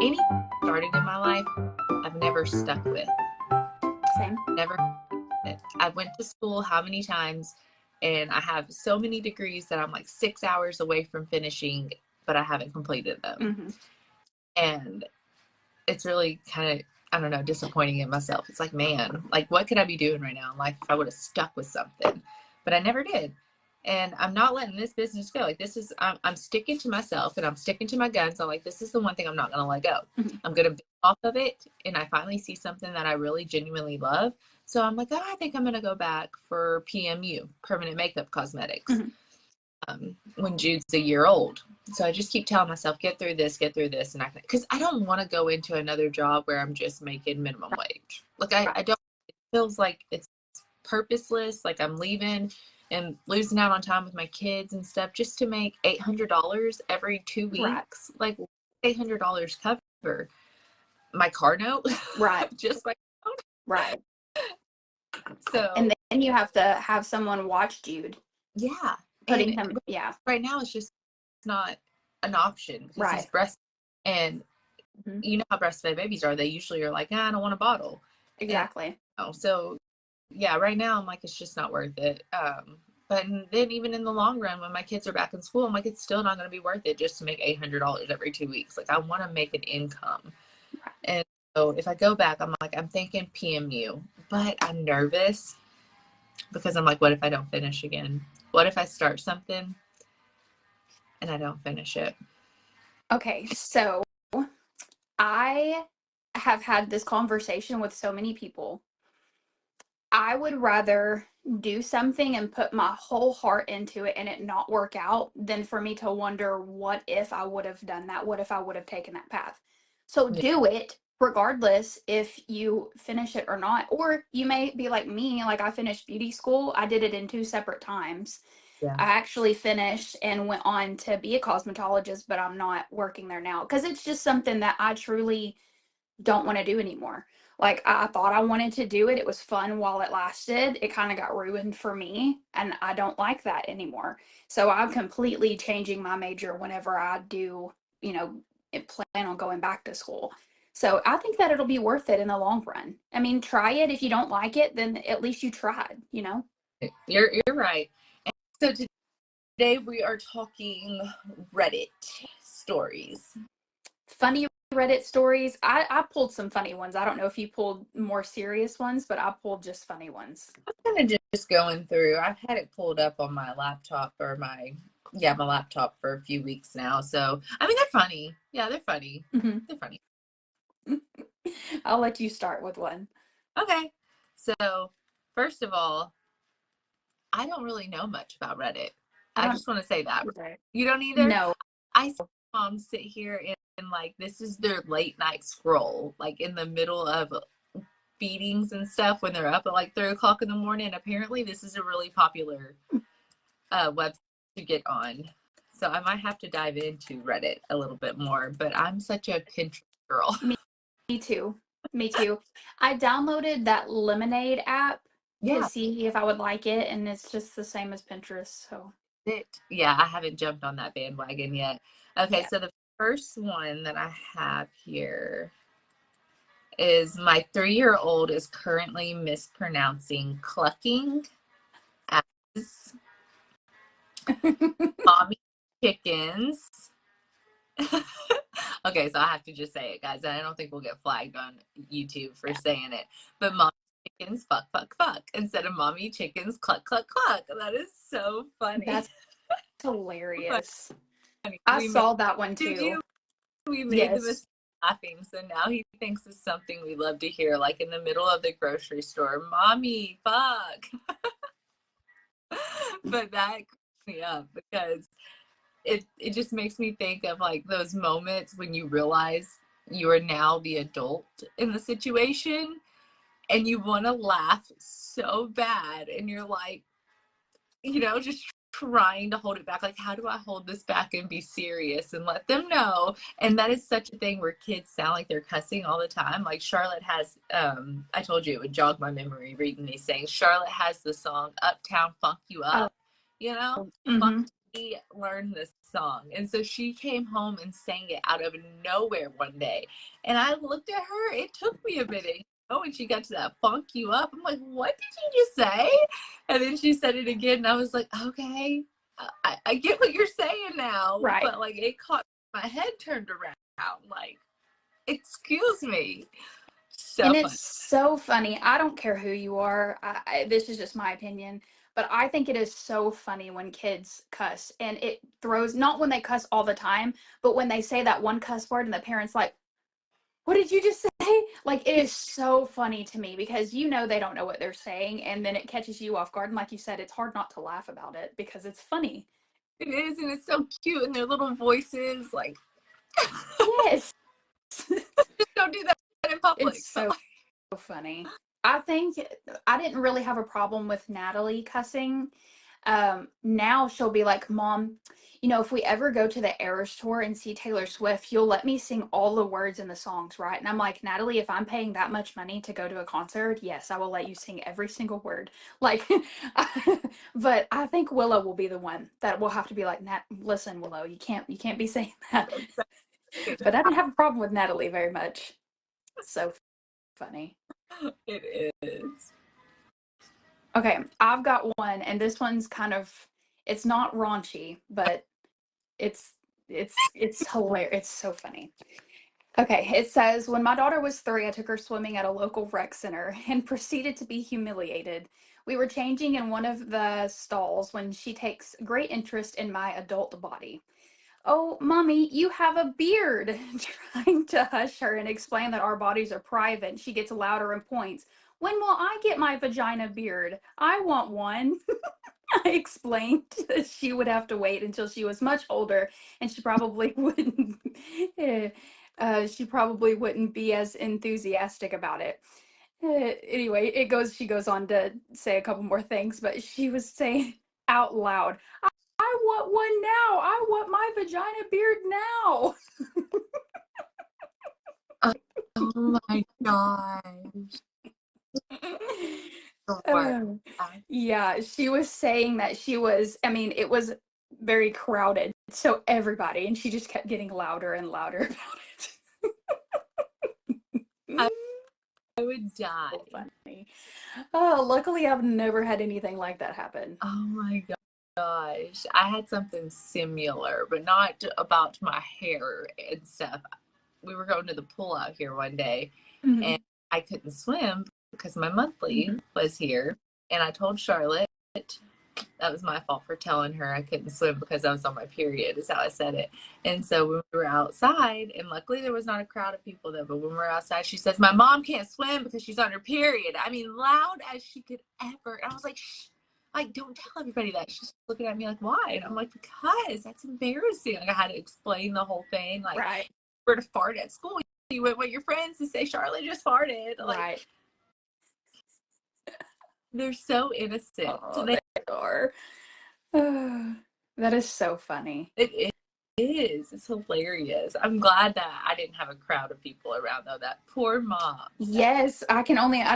any started in my life, I've never stuck with. Same. Never. I went to school how many times, and I have so many degrees that I'm like 6 hours away from finishing, but I haven't completed them. Mm-hmm. And it's really kind of, I don't know, disappointing in myself. It's like, man, like what could I be doing right now in life if I would have stuck with something? But I never did. And I'm not letting this business go. Like this is, I'm sticking to myself and I'm sticking to my guns. I'm like, this is the one thing I'm not going to let go. Mm-hmm. I'm going to build off of it. And I finally see something that I really genuinely love. So I'm like, oh, I think I'm going to go back for PMU, permanent makeup cosmetics. Mm-hmm. When Jude's a year old. So I just keep telling myself, get through this. And because I don't want to go into another job where I'm just making minimum wage. Like I don't, it feels like it's purposeless. Like I'm leaving and losing out on time with my kids and stuff just to make $800 every 2 weeks. Right. Like $800 cover my car note. Right. Just my car note. Right. So. And then you have to have someone watch Jude. Yeah. Putting him, yeah. Right now it's just not an option because right. he's breast, and you know how breastfed babies are. They usually are like, I don't want a bottle. Exactly. And, so yeah, right now I'm like, it's just not worth it. But then even in the long run, when my kids are back in school, I'm like, it's still not going to be worth it just to make $800 every 2 weeks. Like I want to make an income. Right. And so if I go back, I'm like, I'm thinking PMU, but I'm nervous because I'm like, what if I don't finish again? What if I start something and I don't finish it? Okay, so I have had this conversation with so many people. I would rather do something and put my whole heart into it and it not work out than for me to wonder what if I would have done that, what if I would have taken that path. So do it regardless if you finish it or not. Or you may be like me, like I finished beauty school. I did it in 2 separate times. Yeah. I actually finished and went on to be a cosmetologist, but I'm not working there now because it's just something that I truly don't want to do anymore. Like I thought I wanted to do it. It was fun while it lasted. It kind of got ruined for me and I don't like that anymore. So I'm completely changing my major whenever I do, plan on going back to school. So I think that it'll be worth it in the long run. I mean, try it. If you don't like it, then at least you tried, You're right. And so today we are talking Reddit stories. Funny Reddit stories. I pulled some funny ones. I don't know if you pulled more serious ones, but I pulled just funny ones. I'm kind of just going through. I've had it pulled up on my laptop or my laptop for a few weeks now. So, I mean, they're funny. Yeah, they're funny. Mm-hmm. They're funny. I'll let you start with one. Okay. So, first of all, I don't really know much about Reddit. I just want to say that. Okay. You don't either? No. I saw moms sit here and like, this is their late night scroll, like in the middle of feedings and stuff when they're up at like 3 o'clock in the morning. Apparently this is a really popular website to get on. So I might have to dive into Reddit a little bit more, but I'm such a Pinterest girl. Me too. I downloaded that Lemonade app to see if I would like it, and it's just the same as Pinterest. So I haven't jumped on that bandwagon yet. Okay, so the first one that I have here is my 3-year-old is currently mispronouncing clucking as mommy chickens. Okay, so I have to just say it, guys. I don't think we'll get flagged on YouTube for saying it. But mommy chickens fuck, fuck, fuck instead of mommy chickens cluck, cluck, cluck. That is so funny. That's hilarious. I saw that one too. Did you? We made the mistake laughing, so now he thinks it's something we love to hear, like in the middle of the grocery store, mommy, fuck. But that cracks me up because it just makes me think of like those moments when you realize you are now the adult in the situation and you want to laugh so bad and you're like, just trying to hold it back. Like, how do I hold this back and be serious and let them know? And that is such a thing where kids sound like they're cussing all the time. Like Charlotte has, I told you it would jog my memory reading these things. Charlotte has the song Uptown Funk You Up, Mm-hmm. Funk learn this song. And so she came home and sang it out of nowhere one day. And I looked at her, it took me a minute. When she got to that funk you up, I'm like, what did you just say? And then she said it again, and I was like, okay, I get what you're saying now. Right. But like, it caught my head turned around. Like, excuse me. So and funny. it's so funny. I don't care who you are. This is just my opinion, but I think it is so funny when kids cuss, and it throws, not when they cuss all the time, but when they say that one cuss word and the parents like, what did you just say? Like, it is so funny to me because you know they don't know what they're saying, and then it catches you off guard. And like you said, it's hard not to laugh about it because it's funny. It is, and it's so cute, and their little voices, like, Yes. just don't do that in public. It's so funny. I think I didn't really have a problem with Natalie cussing. Now she'll be like, Mom, you know, if we ever go to the Eras tour and see Taylor Swift, you'll let me sing all the words in the songs, right? And I'm like, Natalie, if I'm paying that much money to go to a concert, yes, I will let you sing every single word. Like, but I think Willow will be the one that will have to be like, Nat, listen, Willow, you can't be saying that. But I didn't have a problem with Natalie very much. So funny. It is. Okay, I've got one, and this one's kind of, it's not raunchy, but it's hilarious. It's so funny. Okay, it says, when my daughter was 3, I took her swimming at a local rec center and proceeded to be humiliated. We were changing in one of the stalls when she takes great interest in my adult body. Oh, Mommy, you have a beard. Trying to hush her and explain that our bodies are private, she gets louder and points. When will I get my vagina beard? I want one. I explained that she would have to wait until she was much older, and she probably wouldn't. She probably wouldn't be as enthusiastic about it. Anyway, she goes on to say a couple more things, but she was saying out loud, I want one now. I want my vagina beard now. Oh my gosh. Yeah, she was saying that I mean, it was very crowded, so everybody, and she just kept getting louder and louder about it. I would die. So funny. Oh, luckily I've never had anything like that happen. Oh my gosh. I had something similar, but not about my hair and stuff. We were going to the pool out here one day, and I couldn't swim because my monthly was here. And I told Charlotte, that was my fault for telling her I couldn't swim because I was on my period, is how I said it. And so when we were outside, and luckily there was not a crowd of people though, but when we were outside, she says, my mom can't swim because she's on her period. I mean, loud as she could ever. And I was like, shh, like, don't tell everybody that. She's looking at me like, why? And I'm like, because that's embarrassing. Like, I had to explain the whole thing. Like, right. We're to fart at school. You went with your friends to say Charlotte just farted. Like, Right. they're so innocent. Oh, they are. That is so funny. It is. It's hilarious. I'm glad that I didn't have a crowd of people around though. That poor mom. Yes, I'd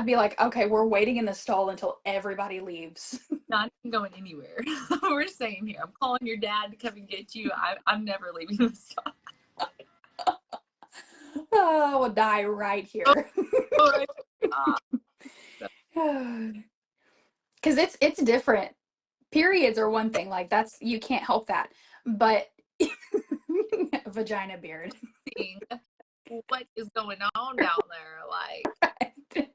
be like, okay, we're waiting in the stall until everybody leaves. Not even going anywhere. We're staying here. I'm calling your dad to come and get you. I'm never leaving the stall. Oh, we'll die right here. Because it's different. Periods are one thing, like that's, you can't help that. But vagina beard. What is going on down there? Like,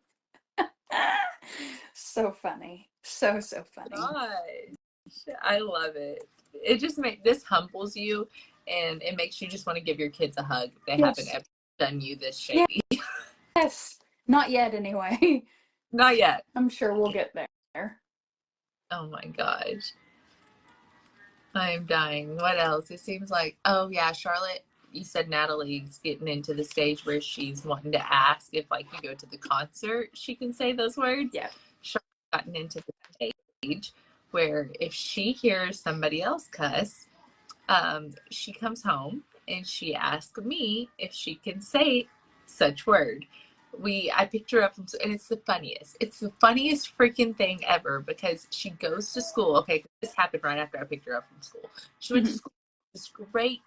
so funny. So funny. Gosh, I love it. It just this humbles you, and it makes you just want to give your kids a hug if they haven't ever done you this shady. Yes. Not yet, anyway. Not yet. I'm sure we'll get there. Oh my gosh. I'm dying. What else? It seems like, oh yeah, Charlotte, you said Natalie's getting into the stage where she's wanting to ask if, like, you go to the concert, she can say those words. Yeah. Charlotte's gotten into the stage where if she hears somebody else cuss, she comes home and she asks me if she can say such word, I picked her up from, and it's the funniest freaking thing ever, because she goes to school. Okay, this happened right after I picked her up from school. She went to school, this great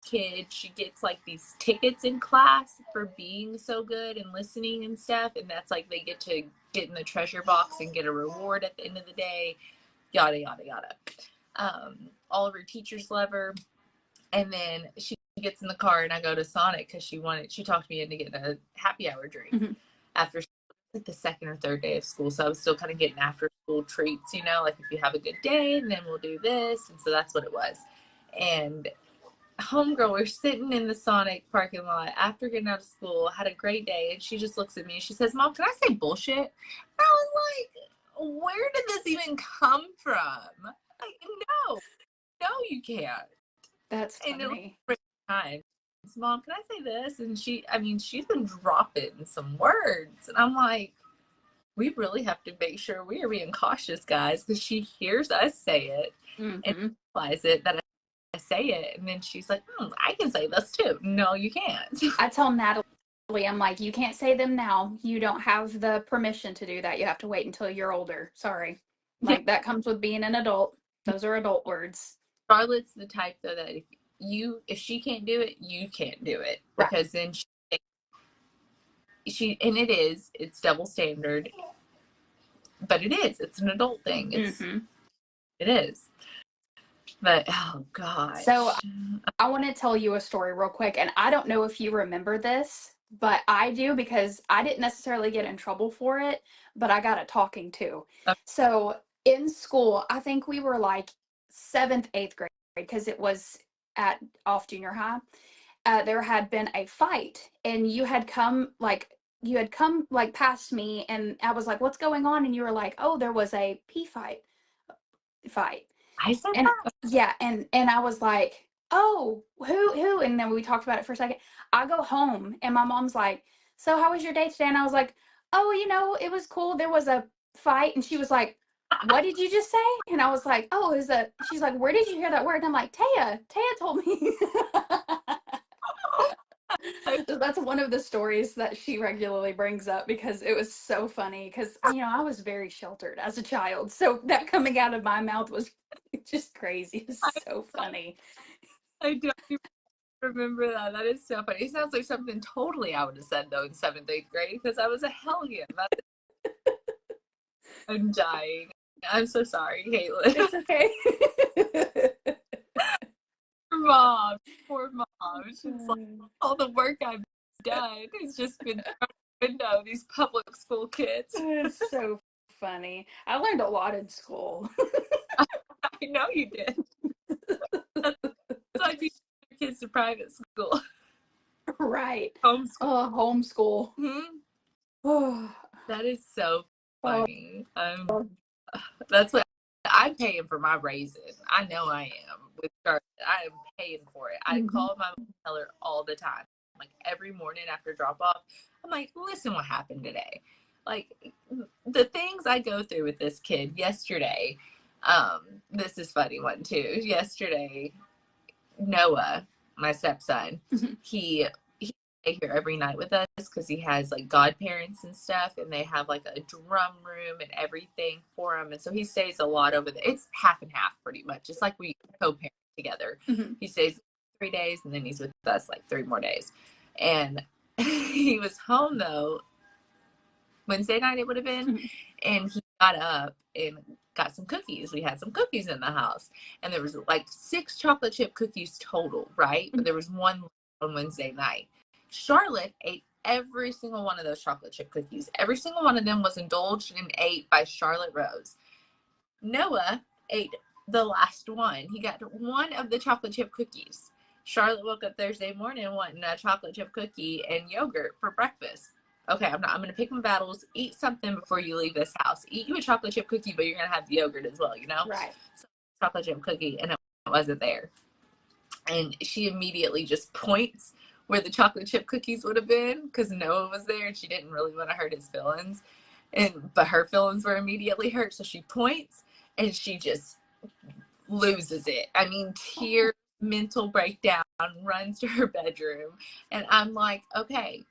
kid. She gets like these tickets in class for being so good and listening and stuff, and that's like they get to get in the treasure box and get a reward at the end of the day, yada yada yada. All of her teachers love her. And then she gets in the car, and I go to Sonic because she talked me into getting a happy hour drink after like the second or third day of school. So I was still kind of getting after school treats, you know, like if you have a good day, and then we'll do this. And so that's what it was. And homegirl, we're sitting in the Sonic parking lot after getting out of school, had a great day, and she just looks at me and she says, "Mom, can I say bullshit?" And I was like, where did this even come from? Like, no, you can't. That's funny. Time. Mom, can I say this? And she's been dropping some words. And I'm like, we really have to make sure we are being cautious, guys, because she hears us say it and realizes it that I say it. And then she's like, I can say this too. No, you can't. I tell Natalie, I'm like, you can't say them now. You don't have the permission to do that. You have to wait until you're older. Sorry. Like, that comes with being an adult. Those are adult words. Charlotte's the type, though, that if she can't do it, you can't do it, because then it's double standard, but it's an adult thing. It is. But oh gosh. So I want to tell you a story real quick, and I don't know if you remember this, but I do, because I didn't necessarily get in trouble for it, but I got a talking to. So in school, I think we were like 7th, 8th grade, because it was off junior high. There had been a fight, and you had come like past me, and I was like, "What's going on?" And you were like, "Oh, there was a pee fight." I said And that? yeah, and I was like, "Oh, who?" And then we talked about it for a second. I go home, and my mom's like, "So how was your day today?" And I was like, "Oh, it was cool. There was a fight." And she was like, "What did you just say?" And I was like, "Oh, she's like, "Where did you hear that word?" And I'm like, Taya told me." So that's one of the stories that she regularly brings up, because it was so funny, because I was very sheltered as a child, so that coming out of my mouth was just crazy. It's so funny. I don't even remember that. That is so funny. It sounds like something totally I would have said, though, in 7th, 8th grade, because I was a hellion. I'm dying. I'm so sorry, Caitlin. It's okay. Poor mom. She's like, all the work I've done has just been thrown out the window, these public school kids. It's so funny. I learned a lot in school. I know you did. It's like you send your kids to private school. Right. Homeschool. Homeschool. That is so funny. That's what I'm paying for my raisin. I know I am. With Charlotte, I am paying for it. I call my mom and tell her all the time. Like every morning after drop off, I'm like, listen, what happened today? Like the things I go through with this kid yesterday. This is funny one too. Yesterday, Noah, my stepson, he stay here every night with us because he has like godparents and stuff, and they have like a drum room and everything for him, and so he stays a lot over there. It's half and half pretty much. It's like we co-parent together. He stays 3 days, and then he's with us like 3 more days. And he was home though Wednesday night, it would have been, and he got up and got some cookies. We had some cookies in the house, and there was like 6 chocolate chip cookies total, right? But there was one on Wednesday night. Charlotte ate every single one of those chocolate chip cookies. Every single one of them was indulged and ate by Charlotte Rose. Noah ate the last one. He got one of the chocolate chip cookies. Charlotte woke up Thursday morning wanting a chocolate chip cookie and yogurt for breakfast. Okay, I'm going to pick my battles. Eat something before you leave this house. Eat you a chocolate chip cookie, but you're going to have the yogurt as well, Right. So, chocolate chip cookie, and it wasn't there. And she immediately just points where the chocolate chip cookies would have been, because Noah was there and she didn't really want to hurt his feelings. But her feelings were immediately hurt. So she points and she just loses it. I mean, tears, mental breakdown, runs to her bedroom. And I'm like, okay,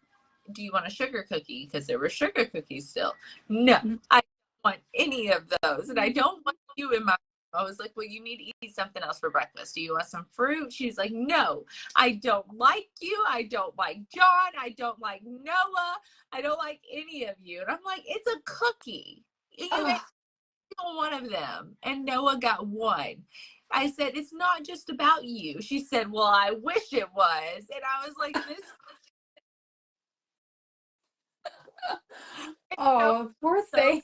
do you want a sugar cookie? Because there were sugar cookies still. No, I don't want any of those. And I don't want you in my, I was like, well, you need to eat something else for breakfast. Do you want some fruit? She's like, no, I don't like you. I don't like John. I don't like Noah. I don't like any of you. And I'm like, it's a cookie. You ate one of them. And Noah got one. I said, it's not just about you. She said, well, I wish it was. And I was like, this. Oh, poor thing.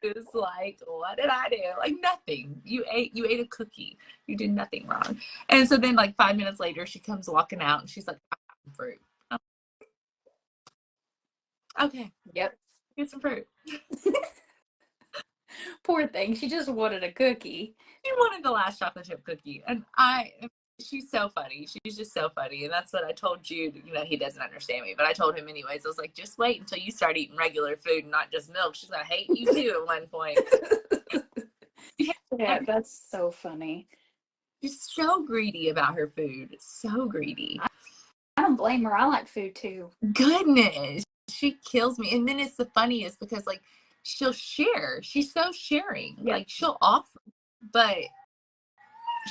It was like, what did I do? Like nothing. You ate a cookie. You did nothing wrong. And so then like 5 minutes later, she comes walking out and she's like, I got some fruit. Okay. Yep. Get some fruit. Poor thing. She just wanted a cookie. She wanted the last chocolate chip cookie. And she's so funny. She's just so funny. And that's what I told Jude. You know, he doesn't understand me, but I told him anyways. I was like, just wait until you start eating regular food and not just milk. She's going to hate you too at one point. Yeah, that's so funny. She's so greedy about her food. So greedy. I don't blame her. I like food too. Goodness. She kills me. And then it's the funniest because like she'll share. She's so sharing. Yep. Like she'll offer, but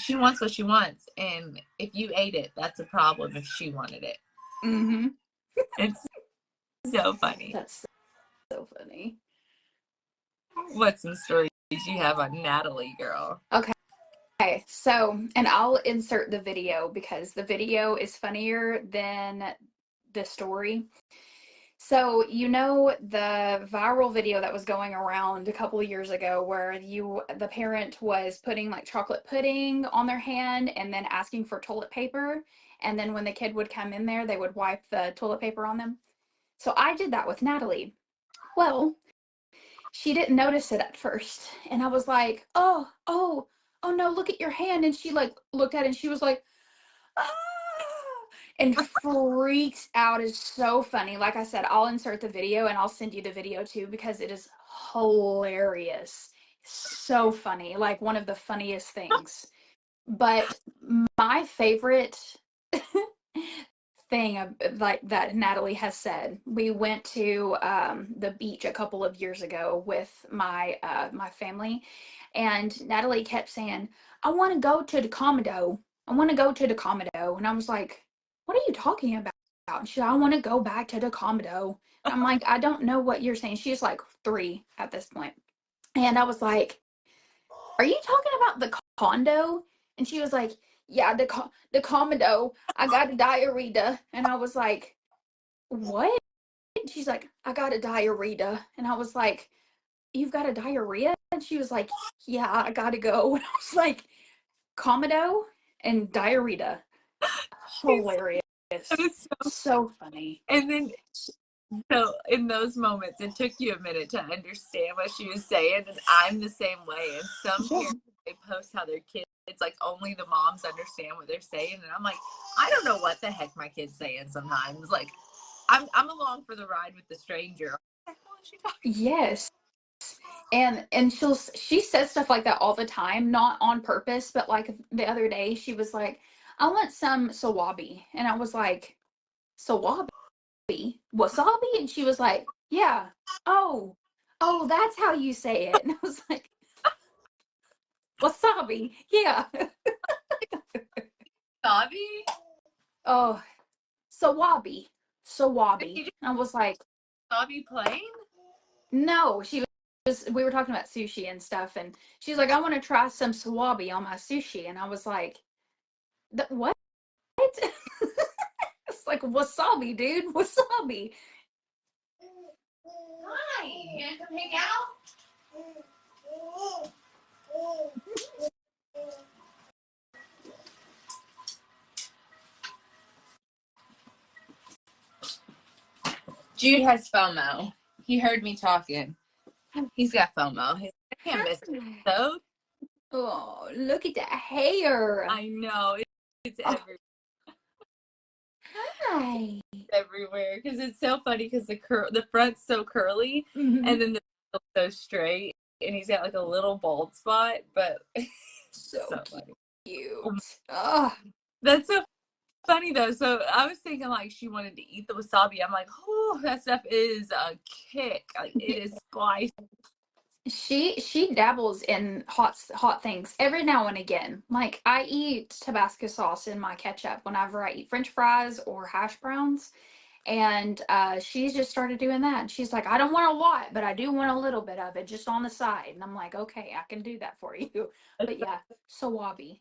she wants what she wants. And if you ate it, that's a problem if she wanted it. Mm-hmm. It's so funny. That's so funny. What's some stories you have on Natalie, girl? Okay, so, and I'll insert the video because the video is funnier than the story. So, you know, the viral video that was going around a couple of years ago where the parent was putting like chocolate pudding on their hand and then asking for toilet paper. And then when the kid would come in there, they would wipe the toilet paper on them. So I did that with Natalie. Well, she didn't notice it at first. And I was like, oh no, look at your hand. And she like looked at it and she was like, ah, and freaks out. Is so funny. Like I said, I'll insert the video and I'll send you the video too because it is hilarious. So funny. Like one of the funniest things. But my favorite thing like that Natalie has said, we went to the beach a couple of years ago with my my family, and Natalie kept saying, I want to go to the Commodore. I want to go to the Commodore. And I was like, what are you talking about? And she said, I want to go back to the Commodore. And I'm like, I don't know what you're saying. She's like 3 at this point. And I was like, are you talking about the condo? And she was like, yeah, the Commodore. I got a diarrhea. And I was like, what? And she's like, I got a diarrhea. And I was like, you've got a diarrhea? And she was like, yeah, I gotta go. And I was like, Commodore and diarrhea. Hilarious. So funny. And then so in those moments, it took you a minute to understand what she was saying, and I'm the same way. And some parents, they post how their kids, it's like only the moms understand what they're saying, and I'm like, I don't know what the heck my kid's saying sometimes. Like, I'm along for the ride with the stranger. What the hell is she talking? Yes. And she says stuff like that all the time, not on purpose, but like the other day she was like, I want some sawabi. And I was like, sawabi? Wasabi? And she was like, yeah. Oh, that's how you say it. And I was like, wasabi, yeah. Sabi? Oh, sawabi. And I was like, Sabi plain? no, we were talking about sushi and stuff, and she's like, I want to try some sawabi on my sushi. And I was like, what? It's like wasabi, dude. Wasabi. Hi, you gonna come hang out? Jude has FOMO. He heard me talking. He's got FOMO. I can't miss it. So, oh, look at that hair. I know. It's everywhere. Hi. Everywhere because it's so funny because the front's so curly Mm-hmm. and then the middle's so straight, and he's got like a little bald spot, but so funny. cute. Oh. That's so funny though. So I was thinking like she wanted to eat the wasabi. I'm like, oh, that stuff is a kick. Like it is spicy. She dabbles in hot things every now and again. Like I eat Tabasco sauce in my ketchup whenever I eat French fries or hash browns. And she's just started doing that. And she's like, I don't want a lot, but I do want a little bit of it just on the side. And I'm like, okay, I can do that for you. But yeah, sawabi.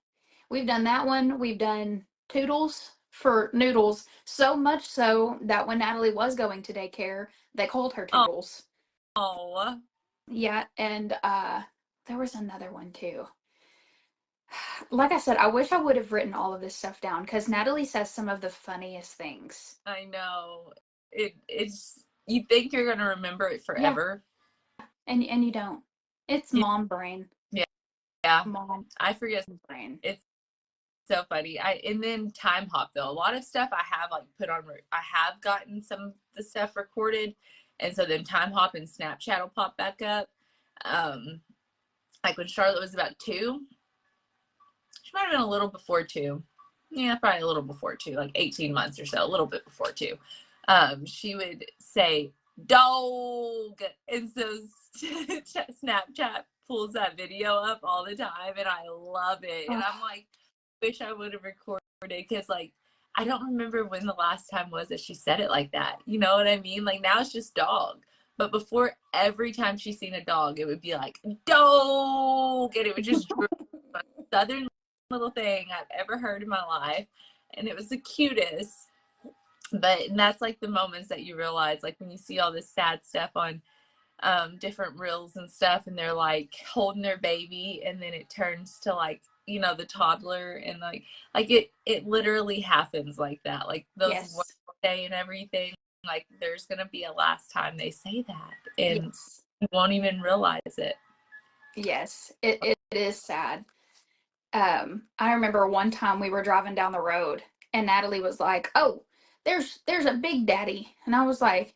We've done that one. We've done toodles for noodles. So much so that when Natalie was going to daycare, they called her Toodles. Oh, Yeah, and there was another one too. Like I said, I wish I would have written all of this stuff down because Natalie says some of the funniest things. I know. It's you think you're gonna remember it Yeah, forever. and you don't. It's Yeah, mom brain. yeah. Mom I forget. brain. It's so funny. And then time hop though. A lot of stuff I have like put on. I have gotten some of the stuff recorded, and so then time hop and Snapchat will pop back up. Like when Charlotte was about 2, she might have been a little before 2. Yeah, probably a little before 2, like 18 months or so, a little bit before 2. She would say dog, and so Snapchat pulls that video up all the time, and I love it. And I'm Oh, like, wish I would have recorded because like I don't remember when the last time was that she said it like that. You know what I mean? Like now it's just dog. But before, every time she's seen a dog, it would be like dog, and it would just drool. Southern little thing I've ever heard in my life, and it was the cutest. But that's like the moments that you realize, like when you see all this sad stuff on different reels and stuff, and they're like holding their baby, and then it turns to like the toddler, and like it literally happens like that. Like those words yes. say and everything. Like there's gonna be a last time they say that, and Yes. you won't even realize it. Yes. It is sad. I remember one time we were driving down the road and Natalie was like, "Oh, there's a Big Daddy." And I was like,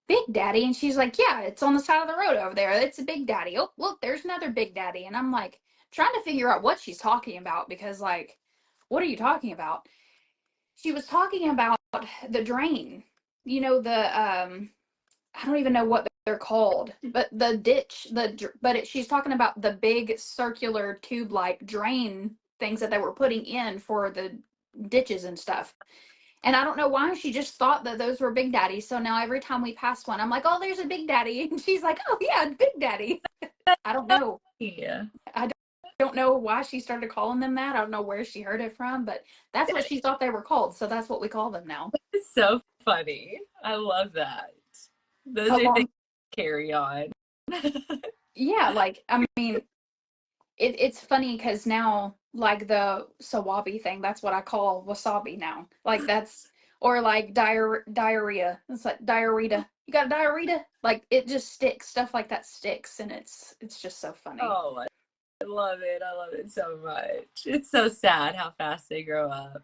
"Big Daddy?" And she's like, "Yeah, it's on the side of the road over there. It's a Big Daddy. Oh, look, there's another Big Daddy." And I'm like trying to figure out what she's talking about because like, what are you talking about? She was talking about the drain. You know, I don't even know what they're called, but the ditch, she's talking about the big circular tube like drain things that they were putting in for the ditches and stuff. And I don't know why she just thought that those were Big Daddies. So now every time we pass one, I'm like, "Oh, there's a Big Daddy." And she's like, "Oh, yeah, Big Daddy." I don't know. Yeah, I don't know why she started calling them that. I don't know where she heard it from, but that's what she thought they were called. So that's what we call them now. it's so funny. I love that. Those are things Along, to carry on. yeah, like, I mean, it's funny because now like the sawabi thing, that's what I call wasabi now. Like that's or like diarrhea. It's like diarrhea. You got diarrhea? Like it just sticks. Stuff like that sticks, and it's just so funny. Oh, I love it. I love it so much. It's so sad how fast they grow up.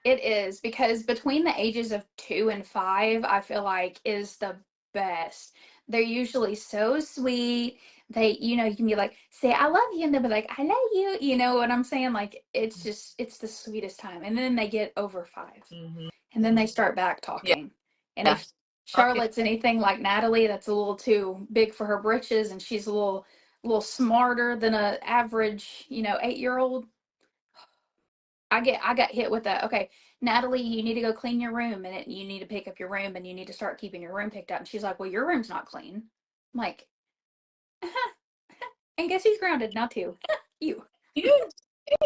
It is because between the ages of 2 and 5, I feel like is the best. They're usually so sweet. You can be like, say, "I love you," and they'll be like, "I love you." You know what I'm saying? Like, it's the sweetest time. And then they get over 5, Mm-hmm. and then they start back Yeah, talking. And yeah. if Okay. Charlotte's anything like Natalie, that's a little too big for her britches, and she's a little smarter than a average, 8-year-old. I got hit with that. "Okay, Natalie, you need to go clean your room and you need to pick up your room and you need to start keeping your room picked up." And she's like, "Well, your room's not clean." I'm like, and guess who's grounded? Not you. You.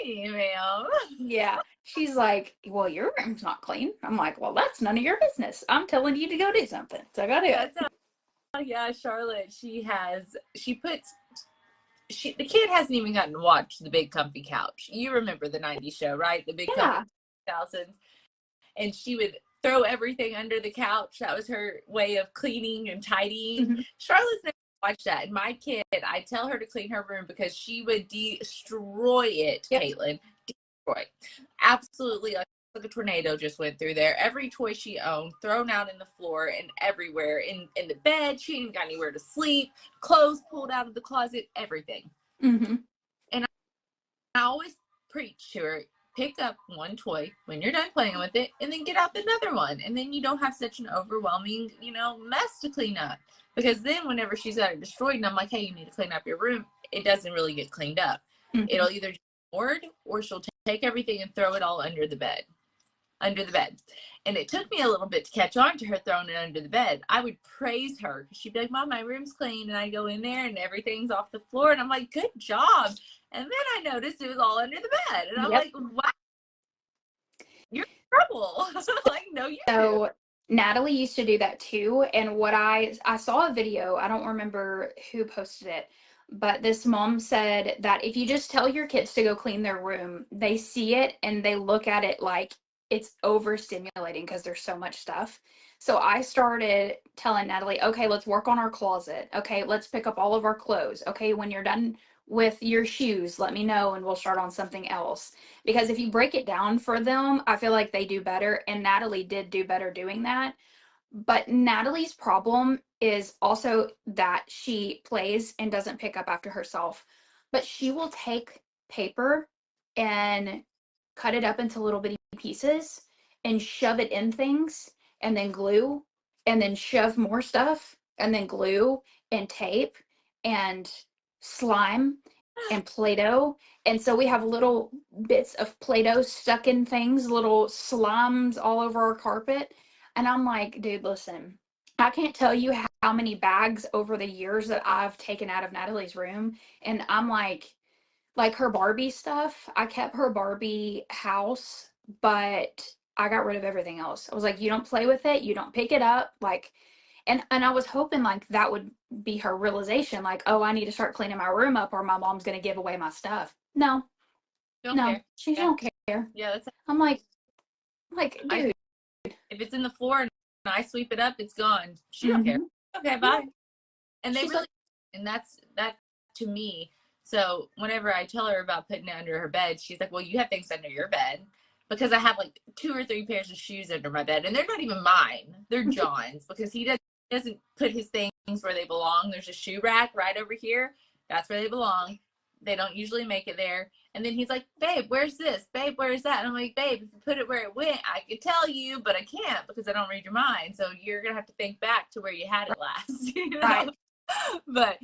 You ma'am. Yeah. She's like, "Well, your room's not clean." I'm like, "Well, that's none of your business. I'm telling you to go do something. So go do That's it." how, yeah, Charlotte, the kid hasn't even gotten to watch The Big Comfy Couch. You remember the 90s show, right? The Big Comfy Yeah. Thousands. And she would throw everything under the couch. That was her way of cleaning and tidying. Hmm. Charlotte's never watched that. And my kid, I tell her to clean her room because she would destroy it, Yep. Caitlin. Destroy. Absolutely, like a tornado just went through there. Every toy she owned thrown out in the floor and everywhere. In the bed, she didn't got anywhere to sleep. Clothes pulled out of the closet, everything. Hmm. And I always preach to her, pick up one toy when you're done playing with it and then get out another one. And then you don't have such an overwhelming, mess to clean up. Because then whenever she's got it destroyed and I'm like, hey, you need to clean up your room, it doesn't really get cleaned up. Mm-hmm. It'll either be bored or she'll take everything and throw it all under the bed. And it took me a little bit to catch on to her throwing it under the bed. I would praise her because she'd be like, Mom, my room's clean. And I go in there and everything's off the floor. And I'm like, good job. And then I noticed it was all under the bed. And I'm like, wow, you're in trouble. Like, no, you So Natalie used to do that too. And what I saw a video, I don't remember who posted it, but this mom said that if you just tell your kids to go clean their room, they see it and they look at it like it's overstimulating because there's so much stuff. So I started telling Natalie, okay, let's work on our closet. Okay, let's pick up all of our clothes. Okay, when you're done with your shoes, let me know and we'll start on something else. Because if you break it down for them, I feel like they do better. And Natalie did do better doing that. But Natalie's problem is also that she plays and doesn't pick up after herself. But she will take paper and cut it up into little bitty pieces and shove it in things and then glue and then shove more stuff and then glue and tape and slime and Play-Doh. And so we have little bits of Play-Doh stuck in things, little slimes all over our carpet. And I'm like, dude, listen, I can't tell you how many bags over the years that I've taken out of Natalie's room. And I'm like her Barbie stuff, I kept her Barbie house, but I got rid of everything else. I was like, you don't play with it, you don't pick it up, like, and I was hoping like that would be her realization, like, oh, I need to start cleaning my room up or my mom's gonna give away my stuff. No, don't care. She don't care. Yeah, that's. I'm like, dude, if it's in the floor and I sweep it up, it's gone. She don't care. Okay, bye. Yeah. And they She's really, and that's that to me. So whenever I tell her about putting it under her bed, she's like, well, you have things under your bed. Because I have like 2 or 3 pairs of shoes under my bed. And they're not even mine. They're John's. Because he doesn't put his things where they belong. There's a shoe rack right over here. That's where they belong. They don't usually make it there. And then he's like, babe, where's this? Babe, where's that? And I'm like, babe, if you put it where it went, I could tell you, but I can't because I don't read your mind. So you're going to have to think back to where you had it last. You know? Right. But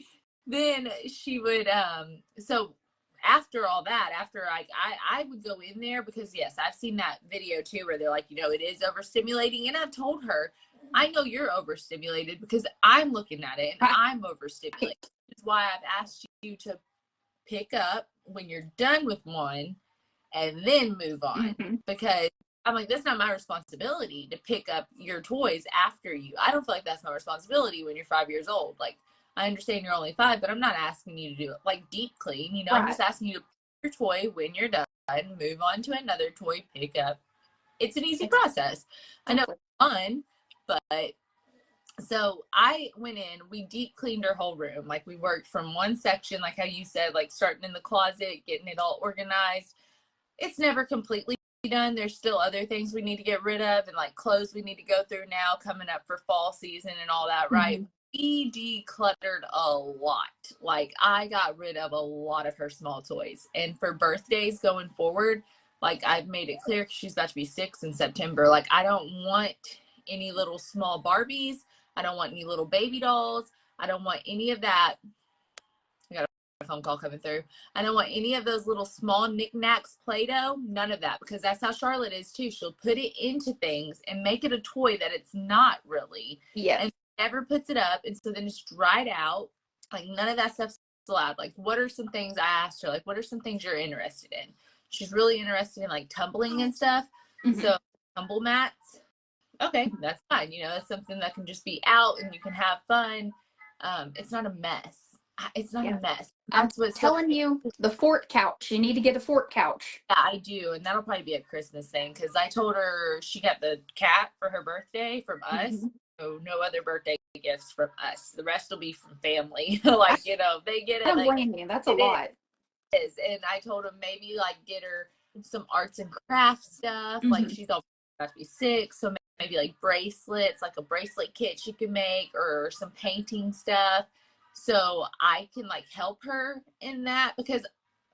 then she would, so after all that, after I would go in there because, yes, I've seen that video too where they're like, it is overstimulating. And I've told her, I know you're overstimulated because I'm looking at it and I'm overstimulated. That's why I've asked you to pick up when you're done with one and then move on. Because I'm like, that's not my responsibility to pick up your toys after you. I don't feel like that's my responsibility when you're 5 years old. Like, I understand you're only 5, but I'm not asking you to do it like deep clean. Right. I'm just asking you to pick your toy when you're done, move on to another toy, pick up. It's an easy process. I know it's fun, but so I went in, we deep cleaned her whole room. Like we worked from one section, like how you said, like starting in the closet, getting it all organized. It's never completely done. There's still other things we need to get rid of and like clothes we need to go through now coming up for fall season and all that, right? We decluttered a lot. Like I got rid of a lot of her small toys. And for birthdays going forward, like I've made it clear because she's about to be 6 in September. Like I don't want any little small Barbies. I don't want any little baby dolls. I don't want any of that. I got a phone call coming through. I don't want any of those little small knickknacks, Play-Doh, none of that, because that's how Charlotte is too. She'll put it into things and make it a toy that it's not really. Yeah. And never puts it up. And so then it's dried out. Like none of that stuff's allowed. Like what are some things I asked her, like, what are some things you're interested in? She's really interested in like tumbling and stuff. So tumble mats. Okay, that's fine. That's something that can just be out and you can have fun. It's not a mess. It's not a mess. That's what's telling you, the fort couch. You need to get a fort couch. Yeah, I do. And that'll probably be a Christmas thing because I told her she got the cat for her birthday from us. So no other birthday gifts from us. The rest will be from family. Like, they get it. I don't blame you. That's a lot. It is. And I told him maybe like get her some arts and crafts stuff. Like she's all about to be 6. So maybe like bracelets, like a bracelet kit she can make or some painting stuff. So I can like help her in that because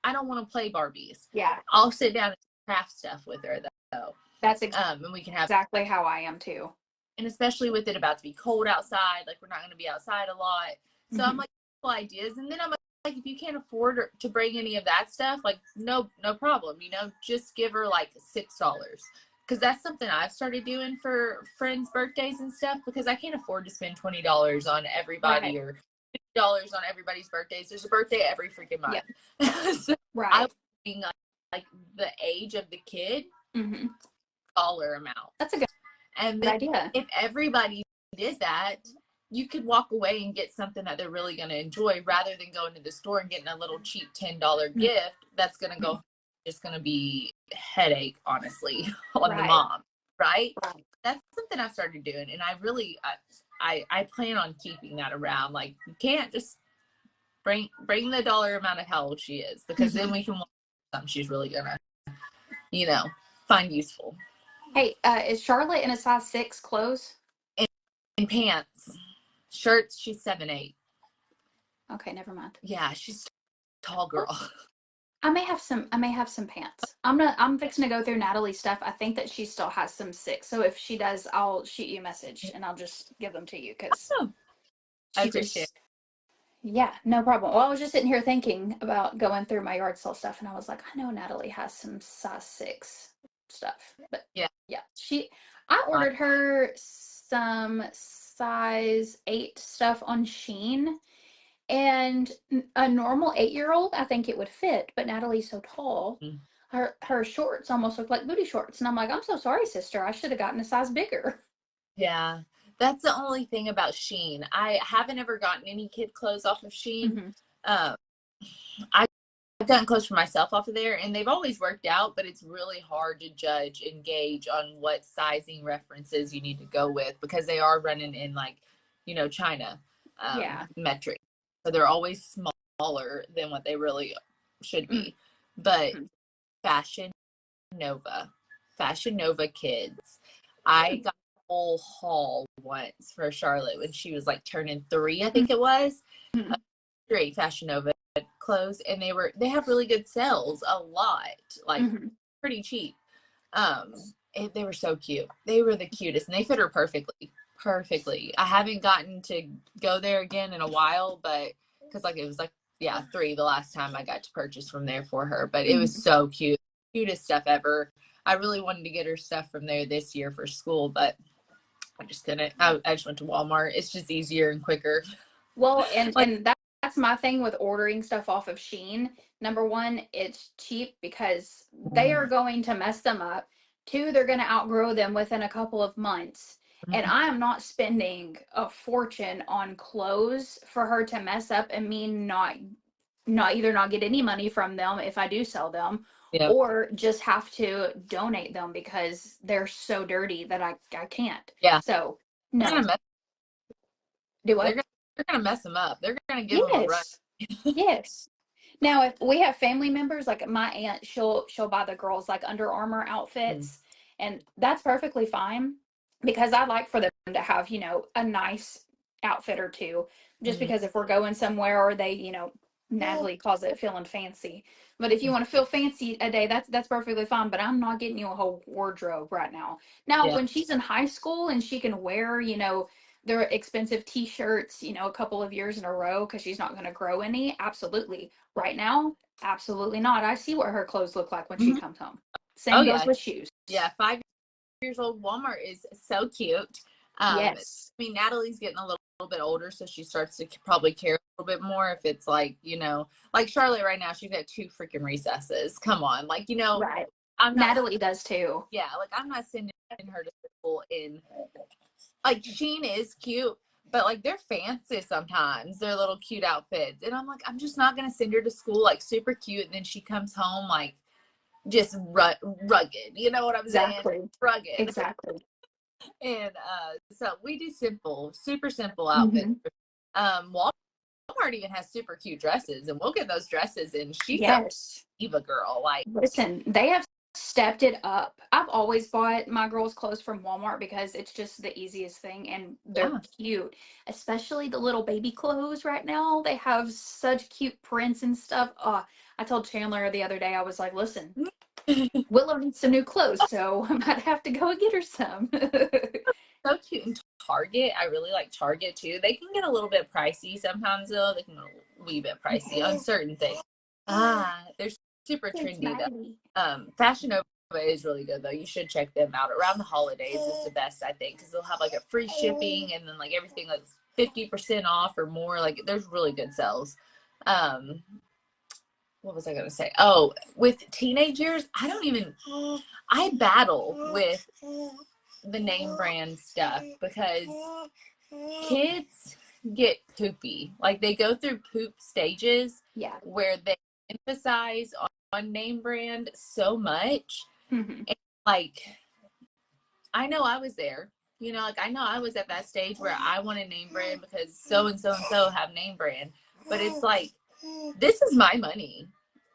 I don't want to play Barbies. Yeah. I'll sit down and craft stuff with her though. That's And we can have exactly how I am too. And especially with it about to be cold outside, like we're not going to be outside a lot. So I'm like, ideas. And then I'm like, if you can't afford to bring any of that stuff, like no problem, just give her like $6. Because that's something I've started doing for friends' birthdays and stuff, because I can't afford to spend $20 on everybody or $50 on everybody's birthdays. There's a birthday every freaking month. Yep. So I was being like the age of the kid, dollar amount. That's a good idea. If everybody did that, you could walk away and get something that they're really going to enjoy, rather than going to the store and getting a little cheap $10 gift that's going to go, just going to be headache, honestly, on the mom, right? That's something I started doing, and I plan on keeping that around. Like, you can't just bring the dollar amount of how old she is, because then we can watch something she's really gonna find useful. Hey, is Charlotte in a size 6 clothes? In pants. Shirts, she's 7'8". Okay, never mind. Yeah, she's a tall girl. I may have some pants. I'm fixing to go through Natalie's stuff. I think that she still has some 6. So if she does, I'll shoot you a message and I'll just give them to you, because I appreciate it. Yeah, no problem. Well, I was just sitting here thinking about going through my yard sale stuff, and I was like, I know Natalie has some size 6 stuff. But yeah. I ordered her some size 8 stuff on Shein, and a normal 8-year-old, I think it would fit, but Natalie's so tall, her shorts almost look like booty shorts, and I'm like, I'm so sorry, sister, I should have gotten a size bigger. Yeah, that's the only thing about Shein. I haven't ever gotten any kid clothes off of Shein. I've gotten clothes for myself off of there, and they've always worked out, but it's really hard to judge and gauge on what sizing references you need to go with, because they are running in like, China metric. So they're always smaller than what they really should be. But Fashion Nova kids, I got a whole haul once for Charlotte when she was like turning 3, I think it was. Great Fashion Nova clothes, and they have really good sales, a lot, like pretty cheap. And they were so cute. They were the cutest, and they fit her perfectly. I haven't gotten to go there again in a while, but because like it was like 3 the last time I got to purchase from there for her, but it was so cute. Cutest stuff ever. I really wanted to get her stuff from there this year for school, but I just couldn't. I just went to Walmart. It's just easier and quicker. Well, and that's my thing with ordering stuff off of Shein. Number one, it's cheap because they are going to mess them up. 2, they're going to outgrow them within a couple of months. And I am not spending a fortune on clothes for her to mess up and me not get any money from them if I do sell them, or just have to donate them because they're so dirty that I can't. Yeah. So no. Do what? They're gonna mess them up. They're gonna give them a run. Yes. Now, if we have family members, like my aunt, she'll buy the girls like Under Armour outfits, and that's perfectly fine, because I like for them to have, a nice outfit or two, just because if we're going somewhere, or they, Natalie calls it feeling fancy. But if you want to feel fancy a day, that's perfectly fine. But I'm not getting you a whole wardrobe right now. Now, when she's in high school and she can wear, their expensive t-shirts, a couple of years in a row, because she's not going to grow any, absolutely. Right now, absolutely not. I see what her clothes look like when she comes home. Same goes with shoes. Yeah, 5 years old. Walmart is so cute. Yes. I mean, Natalie's getting a little bit older, so she starts to probably care a little bit more if it's like, like Charlotte right now, she's got 2 freaking recesses. Come on. Like, right. Natalie does too. Yeah, like I'm not sending her to school in, like, Shein is cute, but like they're fancy sometimes, their little cute outfits. And I'm like, I'm just not going to send her to school like super cute, and then she comes home like just rugged. You know what I'm saying? Rugged. Exactly. And so we do super simple outfits. Walmart even has super cute dresses, and we'll get those dresses, and she's a diva girl. Like, listen, they have stepped it up. I've always bought my girls' clothes from Walmart because it's just the easiest thing, and they're cute. Especially the little baby clothes right now. They have such cute prints and stuff. I told Chandler the other day, I was like, listen, Willow needs some new clothes, so I might have to go and get her some. So cute. And Target, I really like Target too. They can get a little bit pricey sometimes though. They can get a wee bit pricey on certain things. They're super It's trendy though. Maggie. Fashion Nova is really good though. You should check them out. Around the holidays is the best, I think, because they'll have like a free shipping and then like everything like 50% off or more. Like there's really good sales. What was I gonna say? Oh, with teenagers, I battle with the name brand stuff because kids get poopy. Like they go through poop stages Yeah. where they emphasize on name brand so much. Mm-hmm. And like I know I was there. Like I know I was at that stage where I wanted name brand because so and so and so have name brand. But it's like, this is my money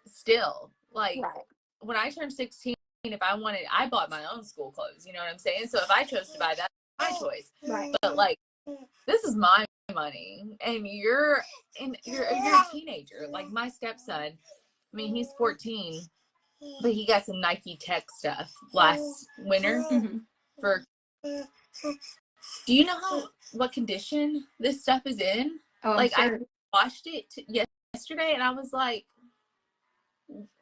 still. Like Right. when I turned 16, if I bought my own school clothes, you know what I'm saying? So if I chose to buy that, my choice. Right. But like, this is my money, and you're a teenager. Like my stepson, I mean, he's 14, but he got some Nike Tech stuff last winter Mm-hmm. for. Do you know what condition this stuff is in? Oh, I'm Like sure. I watched it yesterday, and I was like,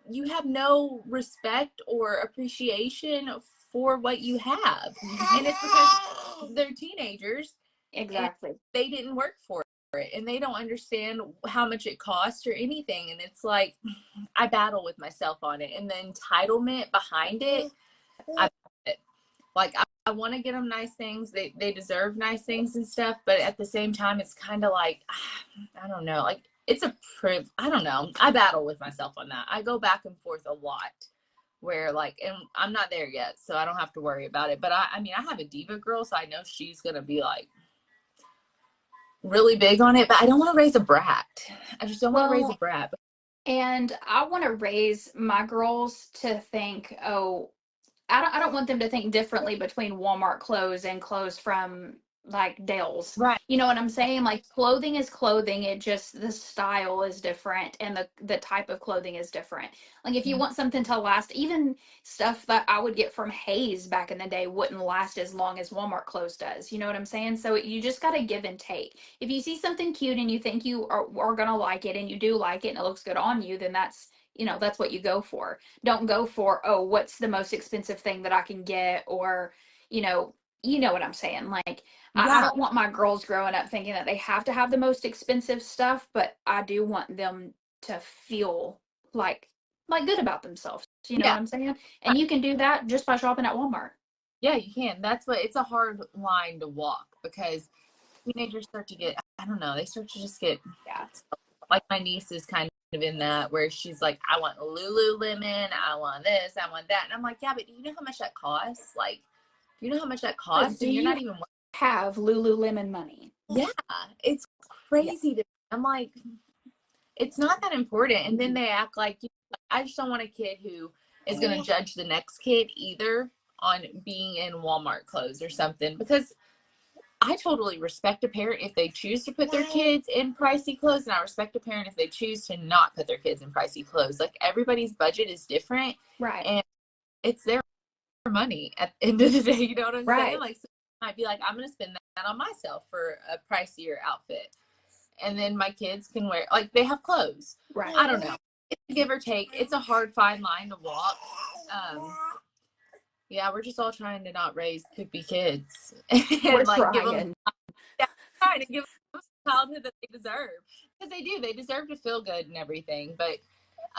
you have no respect or appreciation for what you have. And it's because they're teenagers. Exactly. And they didn't work for it and they don't understand how much it costs or anything. And it's like, I battle with myself on it. And the entitlement behind it, I want to get them nice things. They deserve nice things and stuff. But at the same time, it's kind of like, I don't know, like it's I don't know. I battle with myself on that. I go back and forth a lot where like, and I'm not there yet, so I don't have to worry about it. But I mean, I have a diva girl, so I know she's going to be like really big on it, but I don't want to raise a brat. I just don't want to raise a brat. And I want to raise my girls to think, oh, I don't want them to think differently between Walmart clothes and clothes from like Dale's. Right. You know what I'm saying? Like clothing is clothing. It just the style is different and the type of clothing is different. Like if you want something to last, even stuff that I would get from Hayes back in the day wouldn't last as long as Walmart clothes does. You know what I'm saying? So you just got to give and take. If you see something cute and you think you are gonna like it and you do like it and it looks good on you, then that's what you go for. Don't go for, oh, what's the most expensive thing that I can get, or you know what I'm saying. Like I Yeah. don't want my girls growing up thinking that they have to have the most expensive stuff, but I do want them to feel like good about themselves. You know what Yeah. I'm saying? And you can do that just by shopping at Walmart. Yeah, you can. It's a hard line to walk because teenagers start to get, I don't know, they start to just get, Yeah. like my niece is kind of in that where she's like, I want Lululemon, I want this, I want that. And I'm like, yeah, but do you know how much that costs? Like, do you know how much that But costs? do And you're you not even, have Lululemon money? yeah, it's Yeah. crazy. I'm like, it's not that important. And then they act like, I just don't want a kid who is going to judge the next kid either on being in Walmart clothes or something, because I totally respect a parent if they choose to put their kids in pricey clothes, and I respect a parent if they choose to not put their kids in pricey clothes. Like everybody's budget is different, Right. and it's their money at the end of the day. You know what I'm Right. saying? Like, so I might be like, I'm going to spend that on myself for a pricier outfit, and then my kids can wear, like, they have clothes. Right. I don't know. It's a give or take. It's a hard fine line to walk. Yeah, we're just all trying to not raise poopy kids We're and like give them, trying. yeah, trying to give them the childhood that they deserve, because they do. They deserve to feel good and everything. But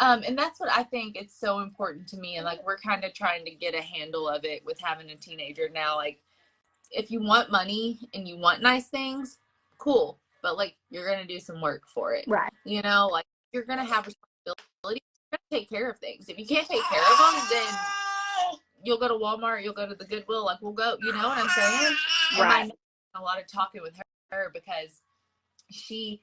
and that's what I think it's so important to me. And like we're kind of trying to get a handle of it with having a teenager now. Like if you want money and you want nice things, cool. But like you're gonna do some work for it. Right. Like you're gonna have responsibility. You're gonna take care of things. If you can't take care of them, then you'll go to Walmart, you'll go to the Goodwill, like we'll go, you know what I'm saying? And Right. I know a lot of talking with her because she's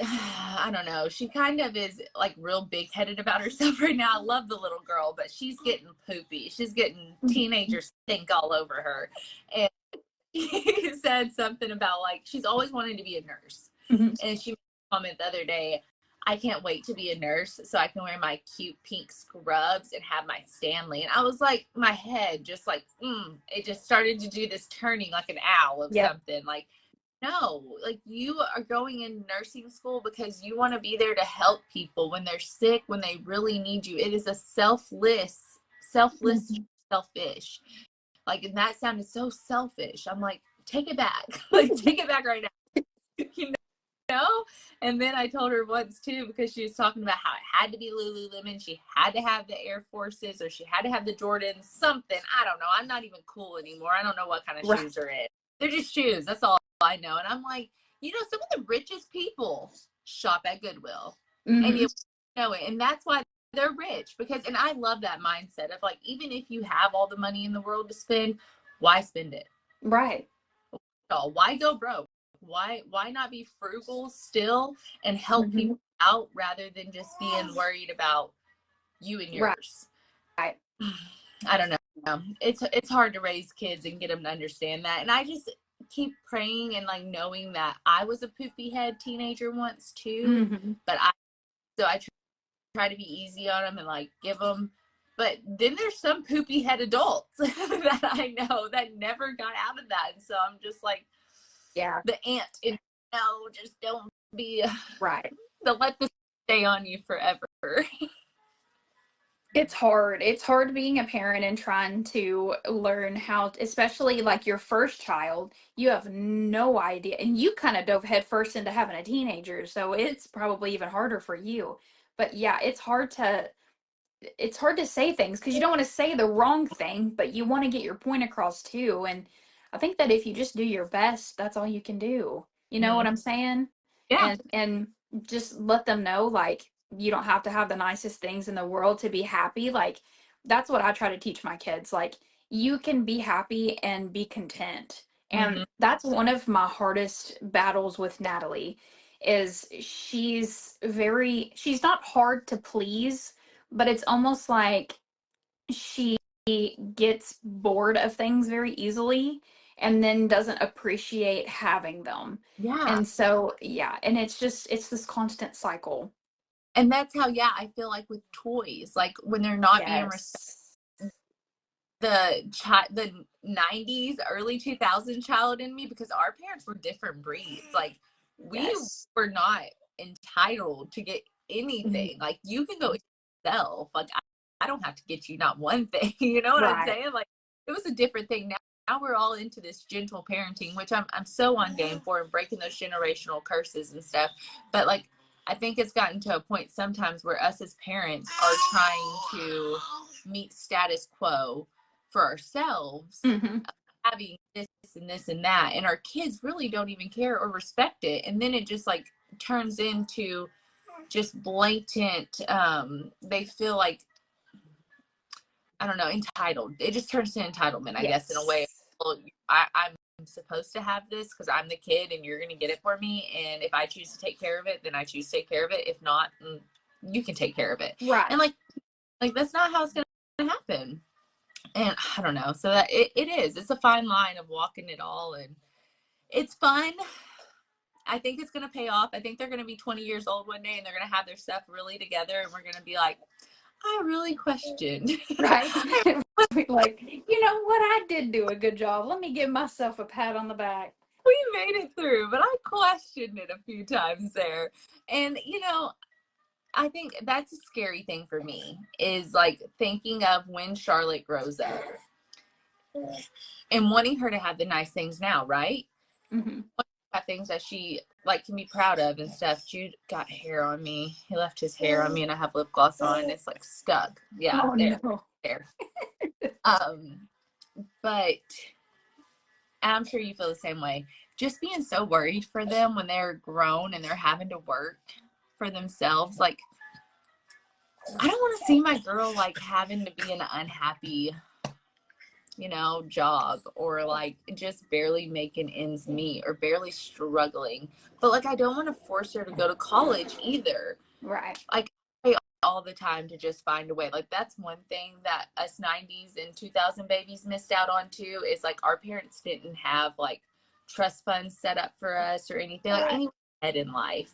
I don't know, she kind of is like real big headed about herself right now. I love the little girl, but she's getting poopy. She's getting teenager stink all over her. And she said something about like she's always wanted to be a nurse. Mm-hmm. And she made a comment the other day, I can't wait to be a nurse so I can wear my cute pink scrubs and have my Stanley. And I was like, my head just like, it just started to do this turning like an owl of Yep. something. Like, no, like you are going in nursing school because you want to be there to help people when they're sick, when they really need you. It is a selfless, Mhm. selfish. Like, and that sounded so selfish. I'm like, take it back. Like, take it back right now. You know? And then I told her once too, because she was talking about how it had to be Lululemon. She had to have the Air Forces, or she had to have the Jordans, something. I don't know. I'm not even cool anymore. I don't know what kind of Right. shoes are in. They're just shoes. That's all I know. And I'm like, some of the richest people shop at Goodwill. And Hmm. you know it. And that's why they're rich. And I love that mindset of like, even if you have all the money in the world to spend, why spend it? Right. Why go broke? Why not be frugal still and help Hmm. people out rather than just being worried about you and Right. yours? I don't know. It's hard to raise kids and get them to understand that. And I just keep praying and like knowing that I was a poopy head teenager once too. Hmm. But I try to be easy on them and like give them. But then there's some poopy head adults that I know that never got out of that. And so I'm just like, Yeah. the ant in, no, just don't be Right. don't let this stay on you forever. It's hard. It's hard being a parent and trying to learn how, especially like your first child, you have no idea. And you kind of dove headfirst into having a teenager, so it's probably even harder for you. But yeah, it's hard to say things because you don't want to say the wrong thing, but you want to get your point across too. And I think that if you just do your best, that's all you can do. You know what Mm-hmm. I'm saying? Yeah. And just let them know like you don't have to have the nicest things in the world to be happy. Like that's what I try to teach my kids. Like you can be happy and be content. And Mm-hmm. that's one of my hardest battles with Natalie is she's not hard to please, but it's almost like she gets bored of things very easily and then doesn't appreciate having them. Yeah. And so, yeah, and it's this constant cycle. And that's how, yeah, I feel like with toys, like when they're not being respected, Yes. the 90s, early 2000s child in me, because our parents were different breeds. Like we Yes. were not entitled to get Mhm. anything. Like you can go yourself. Like I don't have to get you not one thing. You know what I'm Right. saying? Like it was a different thing. Now we're all into this gentle parenting, which I'm so on game for, and breaking those generational curses and stuff. But like I think it's gotten to a point sometimes where us as parents are trying to meet status quo for ourselves, Hmm. having this and this and that, and our kids really don't even care or respect it. And then it just like turns into just blatant, they feel like, I don't know, entitled. It just turns to entitlement, I guess, in a way. Yes. Well, I'm supposed to have this because I'm the kid and you're going to get it for me. And if I choose to take care of it, then I choose to take care of it. If not, you can take care of it. Right. And like that's not how it's going to happen. And I don't know. So that it is. It's a fine line of walking it all, and it's fun. I think it's going to pay off. I think they're going to be 20 years old one day and they're going to have their stuff really together, and we're going to be like, I really questioned. Right. Like, you know what? I did do a good job. Let me give myself a pat on the back. We made it through, but I questioned it a few times there. And I think that's a scary thing for me, is like thinking of when Charlotte grows up and wanting her to have the nice things now, right? Hmm. Got things that she like can be proud of and stuff. Jude got hair on me. He left his hair on me, and I have lip gloss on, and it's like stuck. Yeah, Oh no. there. Um, but I'm sure you feel the same way. Just being so worried for them when they're grown and they're having to work for themselves. Like, I don't want to see my girl like having to be in an unhappy, job, or like just barely making ends meet or barely struggling. But like, I don't want to force her to go to college either. Right. Like, I all the time to just find a way. Like, that's one thing that us 90s and 2000 babies missed out on too, is like our parents didn't have like trust funds set up for us or anything, like any head in life.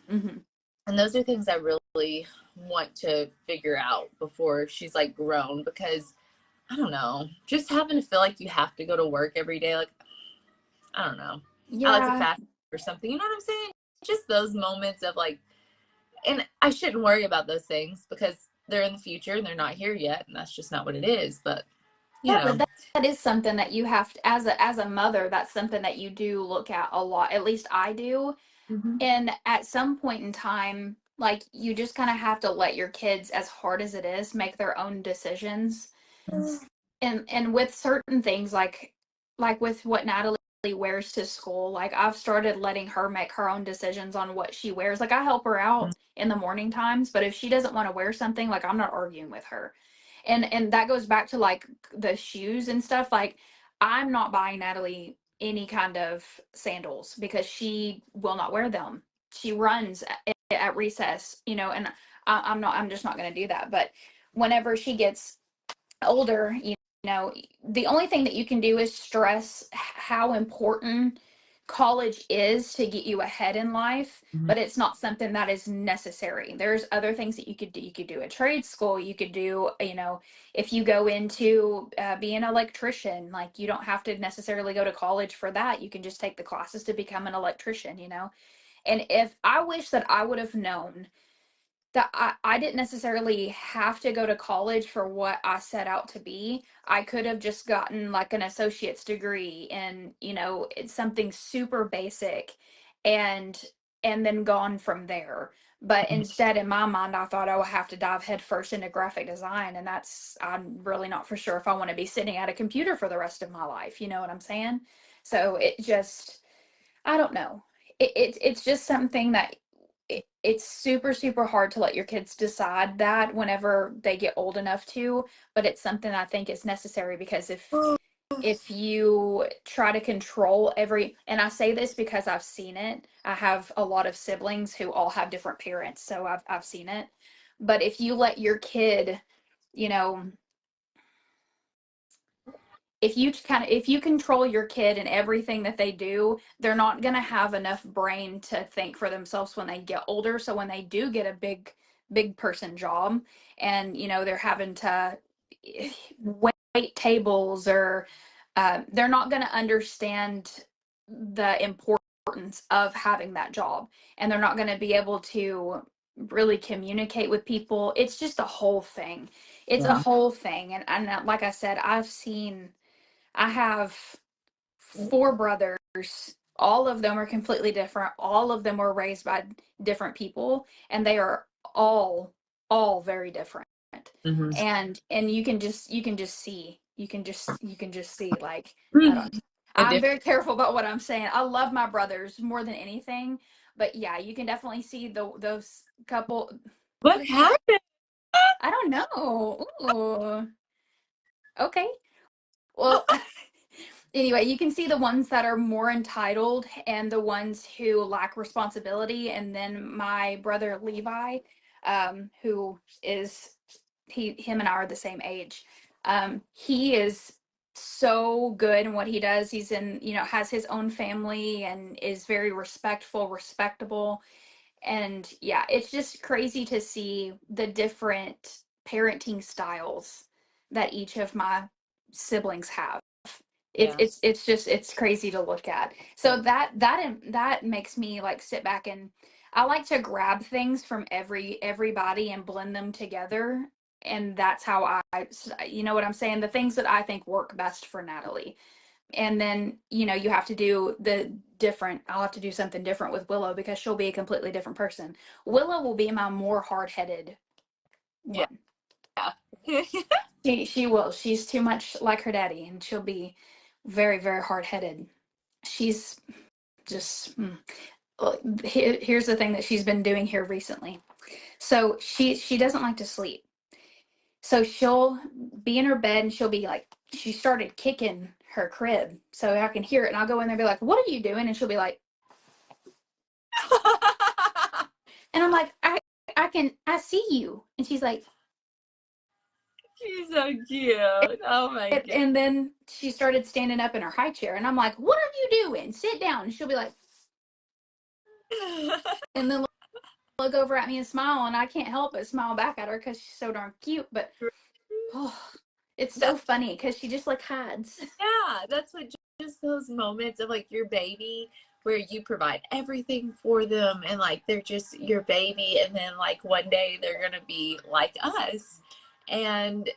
Hmm. And those are things I really want to figure out before she's like grown, because I don't know, just having to feel like you have to go to work every day, like, I don't know. I like to Yeah. fast or something, you know what I'm saying? Just those moments of like, and I shouldn't worry about those things because they're in the future and they're not here yet, and that's just not what it is. But you Yeah, know, but that is something that you have to, as a mother, that's something that you do look at a lot. At least I do. mm-hmm. And at some point in time, like you just kind of have to let your kids, as hard as it is, make their own decisions. And with certain things, like with what Natalie wears to school, like I've started letting her make her own decisions on what she wears. Like I help her out in the morning times, but if she doesn't want to wear something, like I'm not arguing with her. And that goes back to like the shoes and stuff. Like I'm not buying Natalie any kind of sandals because she will not wear them. She runs at recess, you know, and I'm just not going to do that. But whenever she gets older, you know, the only thing that you can do is stress how important college is to get you ahead in life, Mm-hmm. but it's not something that is necessary. There's other things that you could do. You could do a trade school. You could do, you know, if you go into being an electrician, like you don't have to necessarily go to college for that. You can just take the classes to become an electrician, you know. And if I wish that I would have known that I didn't necessarily have to go to college for what I set out to be. I could have just gotten like an associate's degree in, you know, it's something super basic and then gone from there. But instead, in my mind, I thought, oh, I have to dive headfirst into graphic design. And that's, I'm really not for sure if I want to be sitting at a computer for the rest of my life. You know what I'm saying? So it just, I don't know. It's just something that it's super, super hard to let your kids decide that whenever they get old enough to, but it's something I think is necessary because if you try to control every, and I say this because I've seen it. I have a lot of siblings who all have different parents, so I've seen it. But if you let your kid, you know, if you control your kid and everything that they do, they're not going to have enough brain to think for themselves when they get older. So when they do get a big person job and you know they're having to wait tables or they're not going to understand the importance of having that job, and they're not going to be able to really communicate with people. It's just a whole thing. It's a Yeah. whole thing. And like I said, I have four brothers. All of them are completely different. All of them were raised by different people, and they are all very different. Mm-hmm. And you can just see like I Mm-hmm. don't. A I'm different. very careful about what I'm saying. I love my brothers more than anything, but yeah, you can definitely see those couple. What What is that? happened? I don't know. Ooh. Okay. Well, anyway, you can see the ones that are more entitled and the ones who lack responsibility. And then my brother Levi, who is him and I are the same age. He is so good in what he does. He's in, you know, has his own family and is very respectful, respectable. And yeah, it's just crazy to see the different parenting styles that each of my siblings have. it's Yeah. it's it's just it's crazy to look at. So that makes me like sit back, and I like to grab things from everybody and blend them together, and that's how you know what I'm saying, the things that I think work best for Natalie. And then you know you have to do the different, I'll have to do something different with Willow because she'll be a completely different person. Willow will be my more hard-headed Yeah. one. She will. She's too much like her daddy, and she'll be very, very hard-headed. She's just here's the thing that she's been doing here recently. So she doesn't like to sleep. So she'll be in her bed and she'll be like, she started kicking her crib so I can hear it, and I'll go in there and be like, "What are you doing?" And she'll be like, and I'm like, I see you," and she's like, She's so cute. Oh my god. and then she started standing up in her high chair, and I'm like, "What are you doing? Sit down." And she'll be like, and then look over at me and smile, and I can't help but smile back at her because she's so darn cute. But oh, it's so funny because she just like hides. Yeah, that's what, just those moments of like your baby where you provide everything for them and like they're just your baby, and then like one day they're gonna be like us and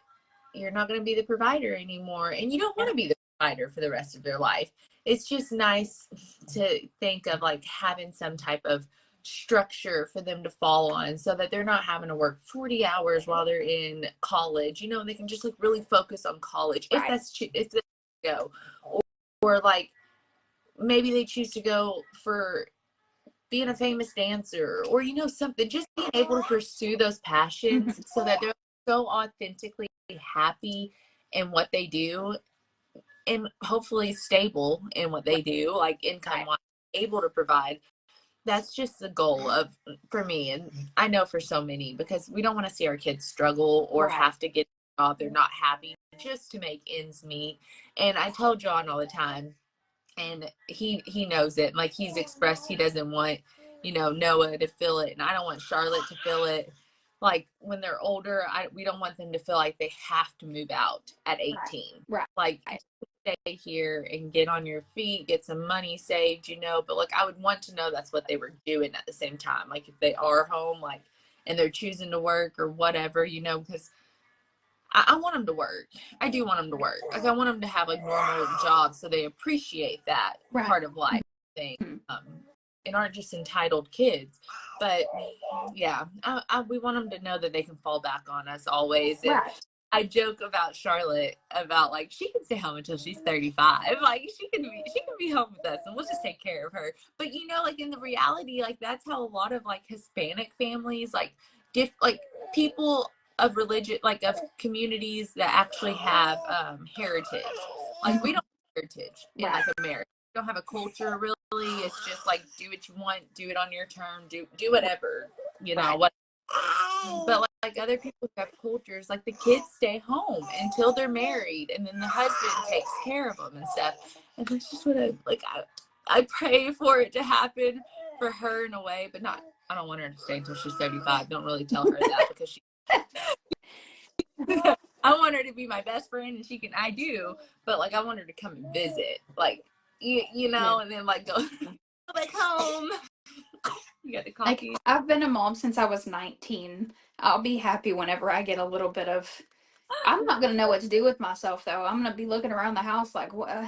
you're not gonna be the provider anymore, and you don't want to be the provider for the rest of their life. It's just nice to think of like having some type of structure for them to fall on so that they're not having to work 40 hours while they're in college. You know, they can just like really focus on college if if they go, or like maybe they choose to go for being a famous dancer, or you know, something, just being able to pursue those passions so that they're so authentically happy in what they do, and hopefully stable in what they do, like income wise, able to provide. That's just the goal of, for me, and I know for so many, because we don't want to see our kids struggle or have to get a job they're not happy just to make ends meet. And I tell John all the time, and he knows it, like he's expressed he doesn't want, you know, Noah to feel it, and I don't want Charlotte to feel it. Like when they're older, we don't want them to feel like they have to move out at 18. Like stay here and get on your feet, get some money saved, you know. But like I would want to know that's what they were doing at the same time, like if they are home, like, and they're choosing to work or whatever, you know, because I want them to work. I do want them to work. Like I want them to have like normal jobs so they appreciate that part of life thing, and aren't just entitled kids. But yeah, we want them to know that they can fall back on us always. And I joke about Charlotte about like she can stay home until she's 35. Like she can be home with us and we'll just take care of her. But you know, like in the reality, like that's how a lot of like Hispanic families, like like people of religion, like of communities that actually have heritage. Like we don't have heritage in like America. We don't have a culture really. It's just like do what you want, do it on your term, do whatever, you know, what. But like other people who have cultures, like the kids stay home until they're married, and then the husband takes care of them and stuff. And that's just what I pray for it to happen for her in a way, but not. I don't want her to stay until she's 35. Don't really tell her that because she. I want her to be my best friend, and I do, but like I want her to come and visit, like you know, and then like go back home. You got the coffee. Like I've been a mom since I was 19. I'll be happy whenever I get a little bit of. I'm not gonna know what to do with myself though. I'm gonna be looking around the house like what,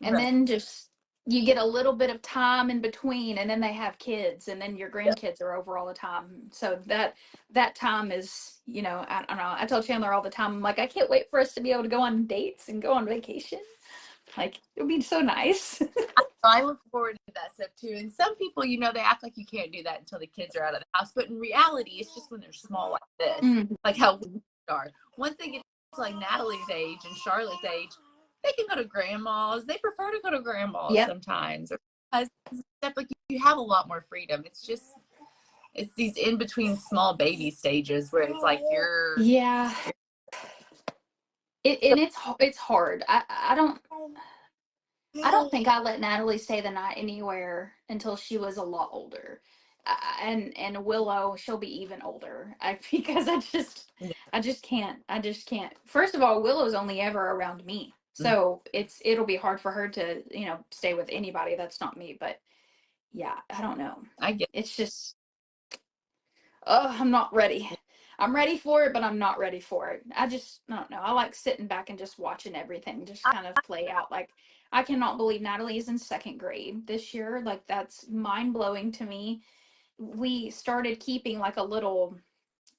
and then just you get a little bit of time in between, and then they have kids, and then your grandkids are over all the time. So that time is, you know, I don't know. I tell Chandler all the time, I'm like, I can't wait for us to be able to go on dates and go on vacation. Like it would be so nice. I look forward to that stuff too. And some people, you know, they act like you can't do that until the kids are out of the house. But in reality, it's just when they're small like this, like how we are. Once they get to like Natalie's age and Charlotte's age, they can go to grandma's. They prefer to go to grandma's sometimes. Or stuff like you have a lot more freedom. It's these in between small baby stages where it's like you're it's hard. I don't think I let Natalie stay the night anywhere until she was a lot older. And Willow, she'll be even older. Because I just can't. First of all, Willow's only ever around me. So it'll be hard for her to, you know, stay with anybody that's not me. But yeah, I don't know. It's just, oh, I'm not ready. I'm ready for it, but I'm not ready for it. I don't know. I like sitting back and just watching everything just kind of play out. Like, I cannot believe Natalie is in second grade this year. Like, that's mind blowing to me. We started keeping like a little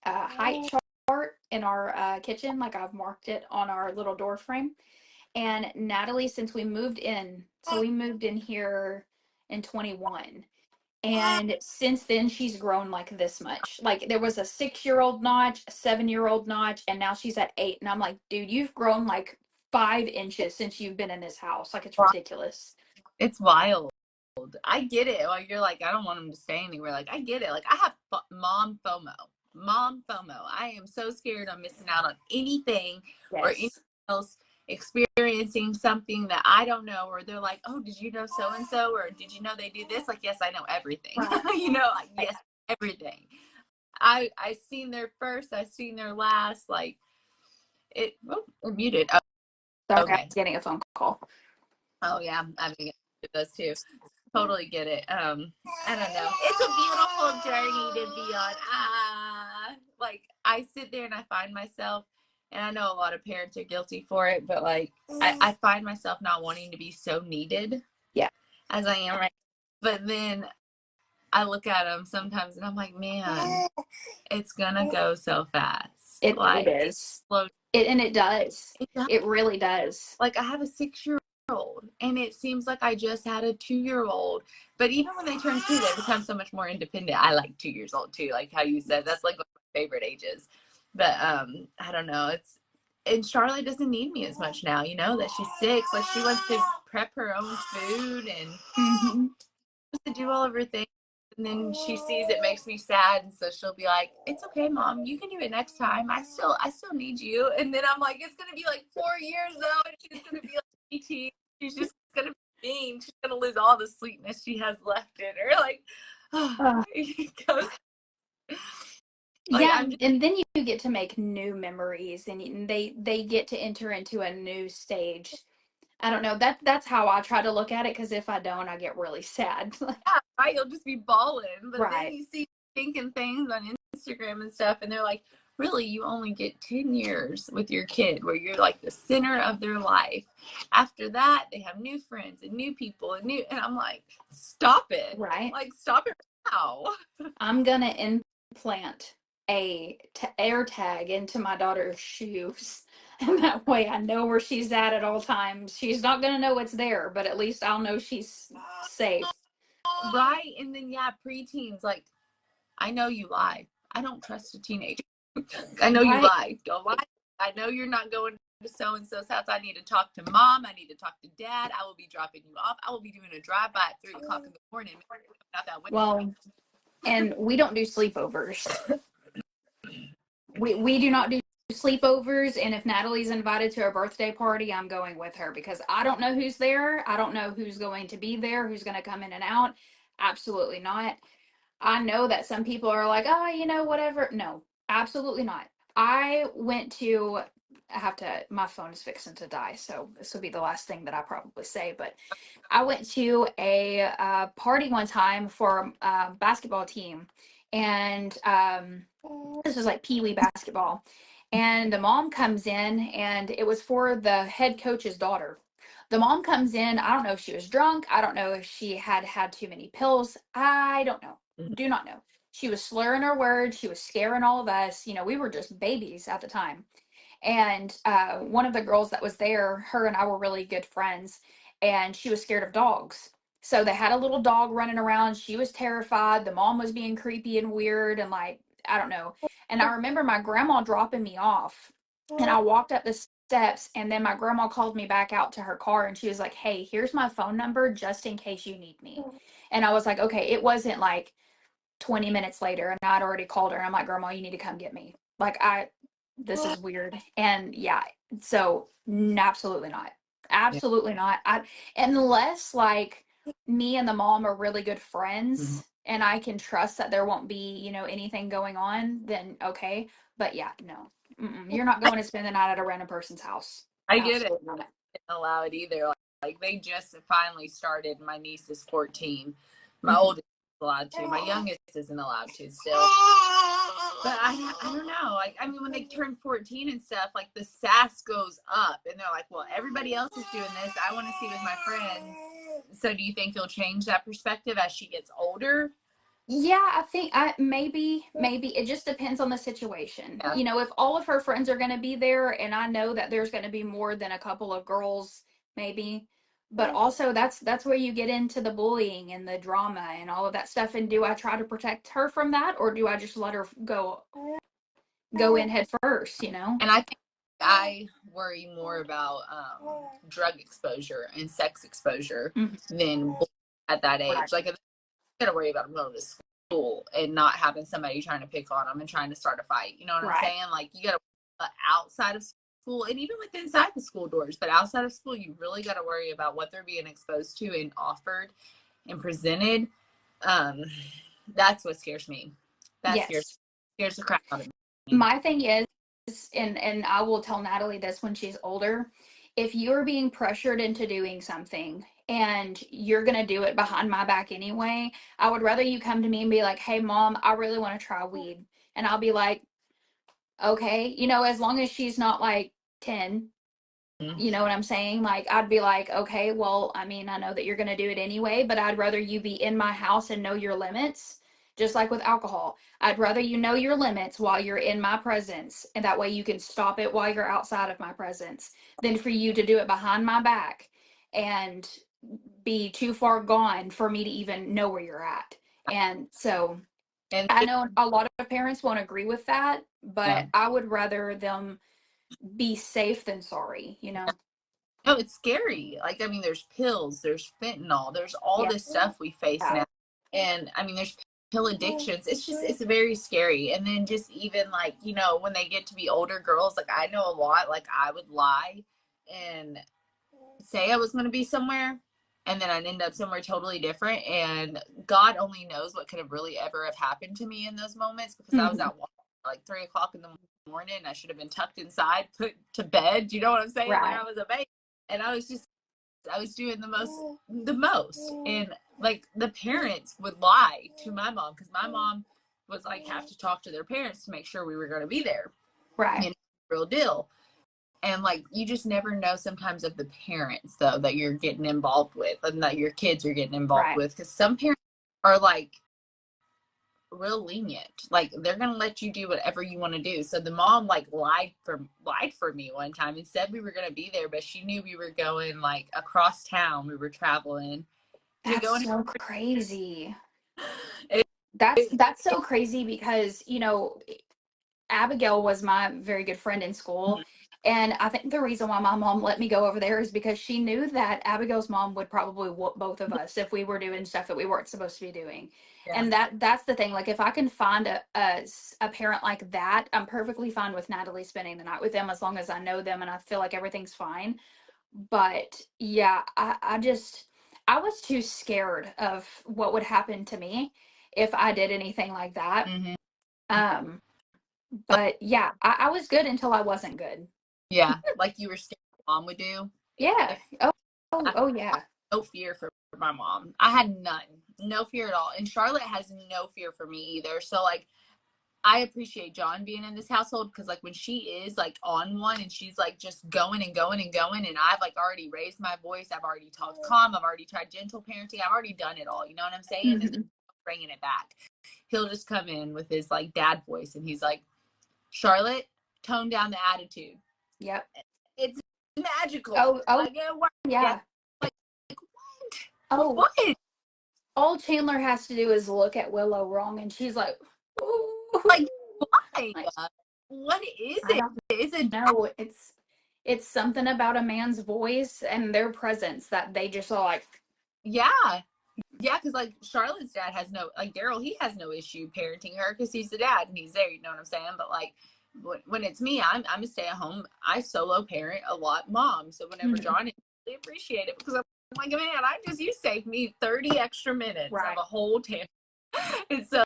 height chart in our kitchen. Like, I've marked it on our little door frame. And Natalie, since we moved in, so we moved in here in 21. And since then, she's grown like this much. Like there was a 6-year-old notch, a 7-year-old notch, and now she's at 8. And I'm like, dude, you've grown like 5 inches since you've been in this house. Like it's ridiculous. It's wild. I get it. Like you're like, I don't want them to stay anywhere. Like I get it. Like I have mom FOMO. Mom FOMO. I am so scared I'm missing out on anything or anything else, experiencing something that I don't know, or they're like, oh, did you know so and so, or did you know they do this? Like, yes, I know everything. You know, like, yes, everything. I seen their first, I seen their last, like it. Oh, we're muted. Oh, Sorry, I okay. was getting a phone call. Oh yeah, I mean those too. Totally get it. I don't know. It's a beautiful journey to be on. Like I sit there and I find myself, and I know a lot of parents are guilty for it, but like I find myself not wanting to be so needed. Yeah. As I am right. But then I look at them sometimes and I'm like, man, it's gonna go so fast. It Like is. It does. it does. It really does. Like I have a 6-year-old and it seems like I just had a 2-year-old. But even when they turn 2, they become so much more independent. I like 2 years old too, like how you said. That's like one of my favorite ages. But I don't know. And Charlotte doesn't need me as much now, you know, that she's 6. Like she wants to prep her own food and to do all of her things. And then she sees it makes me sad, and so she'll be like, "It's okay, Mom. You can do it next time. I still need you." And then I'm like, "It's gonna be like 4 years though, and she's gonna be like 18. She's just gonna be mean. She's gonna lose all the sweetness she has left in her." Like, it goes. Like, yeah, and then you get to make new memories, and they get to enter into a new stage. I don't know. That's how I try to look at it, because if I don't, I get really sad. yeah, right. You'll just be bawling, but Right. then you see thinking things on Instagram and stuff, and they're like, really, you only get 10 years with your kid where you're like the center of their life. After that, they have new friends and new people and I'm like, stop it. Right. Like, stop it now. I'm gonna implant a air tag into my daughter's shoes. And that way I know where she's at all times. She's not gonna know what's there, but at least I'll know she's safe. Right. And then, yeah, preteens, like, I know you lie. I don't trust a teenager. I know you lie. Don't lie. I know you're not going to so-and-so's house. I need to talk to Mom. I need to talk to Dad. I will be dropping you off. I will be doing a drive-by at 3 o'clock in the morning. Well, and we don't do sleepovers. We do not do sleepovers, and if Natalie's invited to a birthday party, I'm going with her, because I don't know who's there. I don't know who's going to be there, who's going to come in and out. Absolutely not. I know that some people are like, oh, whatever. No, absolutely not. I have to, my phone is fixing to die, so this will be the last thing that I probably say, but I went to a party one time for a basketball team, and this was like Pee Wee basketball. And the mom comes in, and it was for the head coach's daughter. The mom comes in. I don't know if she was drunk. I don't know if she had had too many pills. I don't know. Do not know. She was slurring her words. She was scaring all of us. We were just babies at the time. And one of the girls that was there, her and I were really good friends, and she was scared of dogs. So they had a little dog running around. She was terrified. The mom was being creepy and weird and, like, I don't know. And I remember my grandma dropping me off, and I walked up the steps, and then my grandma called me back out to her car, and she was like, "Hey, here's my phone number just in case you need me." And I was like, okay. It wasn't like 20 minutes later and I'd already called her, and I'm like, "Grandma, you need to come get me." Like, this is weird. And yeah, so absolutely not. Absolutely not. Unless, like, me and the mom are really good friends and I can trust that there won't be, anything going on, then okay. But yeah, no. You're not going to spend the night at a random person's house. I get it. Absolutely not. Didn't allow it either. Like they just finally started. My niece is 14. My oldest is allowed to. My youngest isn't allowed to still. But I don't know. Like, I mean, when they turn 14 and stuff, like the sass goes up, and they're like, "Well, everybody else is doing this. I want to see with my friends." So, do you think you'll change that perspective as she gets older? Yeah, I think maybe it just depends on the situation. Yeah. If all of her friends are going to be there, and I know that there's going to be more than a couple of girls, maybe. But also, that's where you get into the bullying and the drama and all of that stuff. And do I try to protect her from that, or do I just let her go in head first? And I think I worry more about drug exposure and sex exposure than at that age. Right. Like, I gotta worry about them going to school and not having somebody trying to pick on them and trying to start a fight. You know what I'm saying? Like, you gotta outside of school, and even with inside the school doors, but outside of school, you really got to worry about what they're being exposed to and offered and presented. That's what scares me. That scares the crap out of me. My thing is, and I will tell Natalie this when she's older, if you're being pressured into doing something and you're going to do it behind my back anyway, I would rather you come to me and be like, hey, mom, I really want to try weed. And I'll be like, okay, you know, as long as she's not like 10, you know what I'm saying? Like, I'd be like, okay, well, I mean, I know that you're going to do it anyway, but I'd rather you be in my house and know your limits, just like with alcohol. I'd rather you know your limits while you're in my presence, and that way you can stop it while you're outside of my presence, than for you to do it behind my back and be too far gone for me to even know where you're at. And so And I know a lot of parents won't agree with that, but yeah. I would rather them be safe than sorry, you know? No, it's scary. Like, I mean, there's pills, there's fentanyl, there's all Yeah. this stuff we face now. And I mean, there's pill addictions. It's very scary. And then just even like, you know, when they get to be older girls, like I know a lot, like I would lie and say I was going to be somewhere and then I'd end up somewhere totally different. And God only knows what could have really ever have happened to me in those moments, because I was Mm-hmm. out walking like 3 o'clock in the morning. I should have been tucked inside, put to bed. You know what I'm saying? Like Right. I was a baby. And I was doing the most. And like the parents would lie to my mom, because my mom was like, have to talk to their parents to make sure we were going to be there. Right. You know, real deal. And like, you just never know sometimes of the parents though that you're getting involved with and that your kids are getting involved Right. with. Because some parents are like real lenient, like they're gonna let you do whatever you want to do. So the mom like lied for me one time and said we were gonna be there, but she knew we were going like across town. We were traveling to That's go and so crazy. it, That's so crazy because, you know, Abigail was my very good friend in school. And I think the reason why my mom let me go over there is because she knew that Abigail's mom would probably whoop both of us if we were doing stuff that we weren't supposed to be doing. yeah. And that's the thing. Like, if I can find a parent like that, I'm perfectly fine with Natalie spending the night with them as long as I know them and I feel like everything's fine. But yeah, I was too scared of what would happen to me if I did anything like that. Mm-hmm. Um, but yeah, I was good until I wasn't good. Yeah, like you were scared mom would do. Yeah. If Oh yeah. no fear for my mom. I had none, no fear at all. And Charlotte has no fear for me either. So like, I appreciate John being in this household, because like when she is like on one and she's like just going and going and going, and I've like already raised my voice, I've already talked calm, I've already tried gentle parenting, I've already done it all. You know what I'm saying? And Hmm. bringing it back, he'll just come in with his like dad voice and he's like, Charlotte, tone down the attitude. Yep. It's magical. Oh Like it works. Yeah. yeah. Like what? Oh, What? all Chandler has to do is look at Willow wrong, and she's like, Like ooh. why? Like, What is I it? don't Is it know. It's something about a man's voice and their presence that they just are like, yeah. Yeah, because like Charlotte's dad has no, like Daryl, he has no issue parenting her because he's the dad and he's there, you know what I'm saying? But like when it's me, I'm a stay at home, I solo parent a lot mom. So whenever mhm, John is, I really appreciate it, because I'm like, man, you saved me 30 extra minutes of right. a whole tantrum. It's so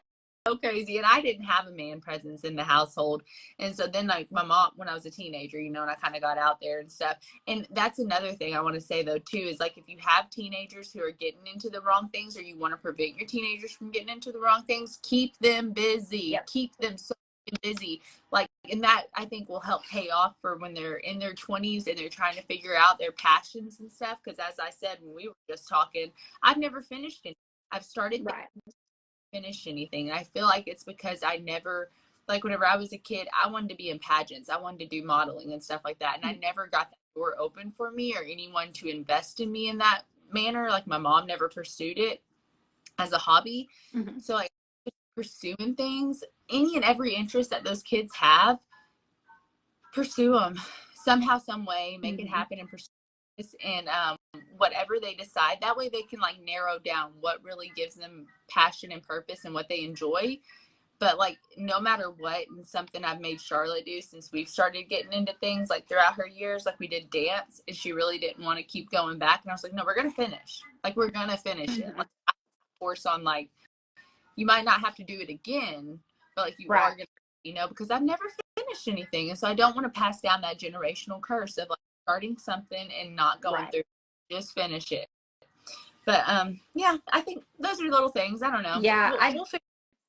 crazy. And I didn't have a man presence in the household. And so then like my mom, when I was a teenager, you know, and I kind of got out there and stuff. And that's another thing I want to say though too, is like if you have teenagers who are getting into the wrong things, or you want to prevent your teenagers from getting into the wrong things, keep them busy. Yep. Keep them so busy. Like, and that I think will help pay off for when they're in their 20s and they're trying to figure out their passions and stuff. Because as I said when we were just talking, I've never finished it. I've started Right. finish anything. And I feel like it's because I never, like whenever I was a kid, I wanted to be in pageants. I wanted to do modeling and stuff like that. And I never got that door open for me or anyone to invest in me in that manner. Like my mom never pursued it as a hobby. Mm-hmm. So like pursuing things, any and every interest that those kids have, pursue them somehow, some way, make it Mm-hmm. happen and pursue this. And whatever they decide, that way they can like narrow down what really gives them passion and purpose and what they enjoy. But like no matter what, and something I've made Charlotte do since we've started getting into things, like throughout her years, like we did dance and she really didn't want to keep going back, and I was like, no, we're gonna finish, like we're gonna finish it. Mm-hmm. Like I force on, like, you might not have to do it again, but like you Right. are gonna, because I've never finished anything, and so I don't want to pass down that generational curse of like starting something and not going Right. through. Just finish it. But yeah, I think those are little things. I don't know. Yeah, We'll figure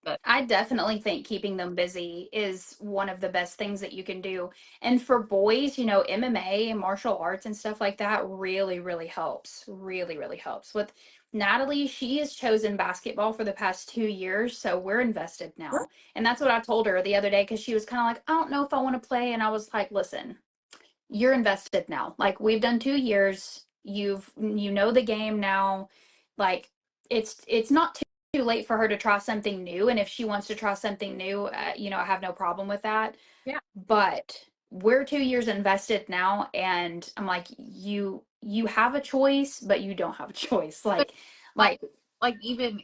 it out. I definitely think keeping them busy is one of the best things that you can do. And for boys, MMA and martial arts and stuff like that really, really helps. Really, really helps. With Natalie, she has chosen basketball for the past 2 years, so we're invested now. And that's what I told her the other day because she was kind of like, I don't know if I want to play. And I was like, listen, you're invested now. Like we've done 2 years. You know the game now. Like it's not too late for her to try something new. And if she wants to try something new, I have no problem with that. Yeah. But we're 2 years invested now, and I'm like, you have a choice, but you don't have a choice. But like even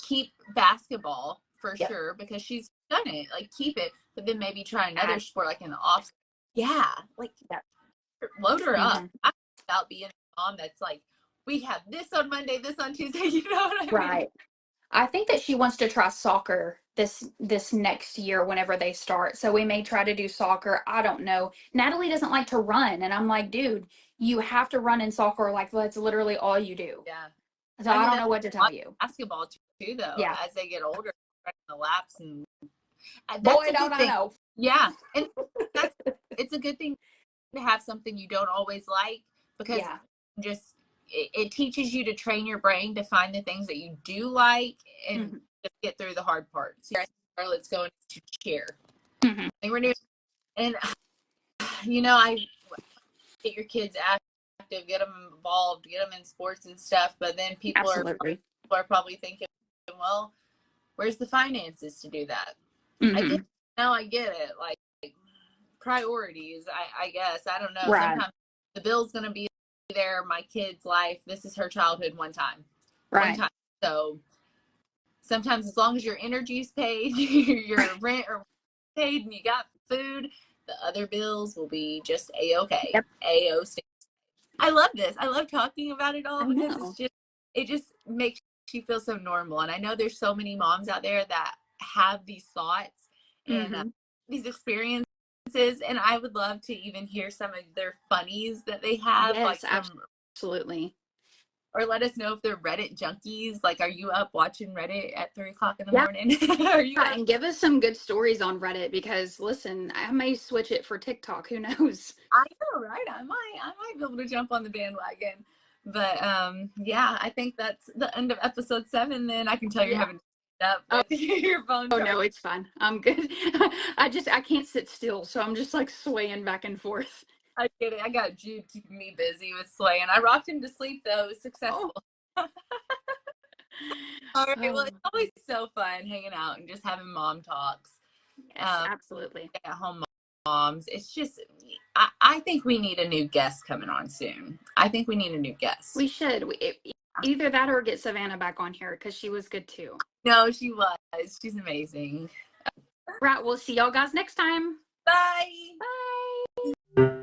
keep basketball for Yep. sure because she's done it. Like keep it, but then maybe try another sport like in the off. Yeah, like Yep. load her up. Mm-hmm. I'm about being a mom that's like, we have this on Monday, this on Tuesday. You know what I mean? Right. I think that she wants to try soccer this next year whenever they start. So we may try to do soccer. I don't know. Natalie doesn't like to run, and I'm like, dude, you have to run in soccer. Like that's literally all you do. Yeah. So I I mean, don't that's know what to tell you. basketball too, though. Yeah. As they get older, running the laps and that's Boy, a don't good I thing. know. Yeah, and it's a good thing to have something you don't always like because Yeah. just it teaches you to train your brain to find the things that you do like and just get through the hard parts. Let's go into cheer. Mm-hmm. And we're doing, and I get your kids active, get them involved, get them in sports and stuff. But then people Absolutely. are probably thinking, well, where's the finances to do that? Mm-hmm. I get it. Like priorities, I guess. I don't know. Right. Sometimes the bill's going to be there. My kid's life. This is her childhood one time. Right. One time. So sometimes as long as your energy's paid, your rent or paid, and you got food, the other bills will be just A-okay. Yep. A-O-C. I love this. I love talking about it all because it just makes you feel so normal. And I know there's so many moms out there that have these thoughts and these experiences, and I would love to even hear some of their funnies that they have. Yes, like absolutely. Or let us know if they're Reddit junkies. Like, are you up watching Reddit at 3:00 in the morning? Are you and give us some good stories on Reddit because listen, I may switch it for TikTok. Who knows? I know, right? I might be able to jump on the bandwagon. But yeah, I think that's the end of episode 7. Then I can tell you're having up with your phone. Oh no, it's fine. I'm good. I can't sit still, so I'm just like swaying back and forth. I get it. I got Jude keeping me busy with swaying. I rocked him to sleep though. It was successful. All right. Well, it's always so fun hanging out and just having mom talks. Yes, absolutely. At home moms. It's just, I think we need a new guest coming on soon. I think we need a new guest. We should. Either that or get Savannah back on here because she was good too. No, she was. She's amazing. Right. We'll see y'all guys next time. Bye. Bye.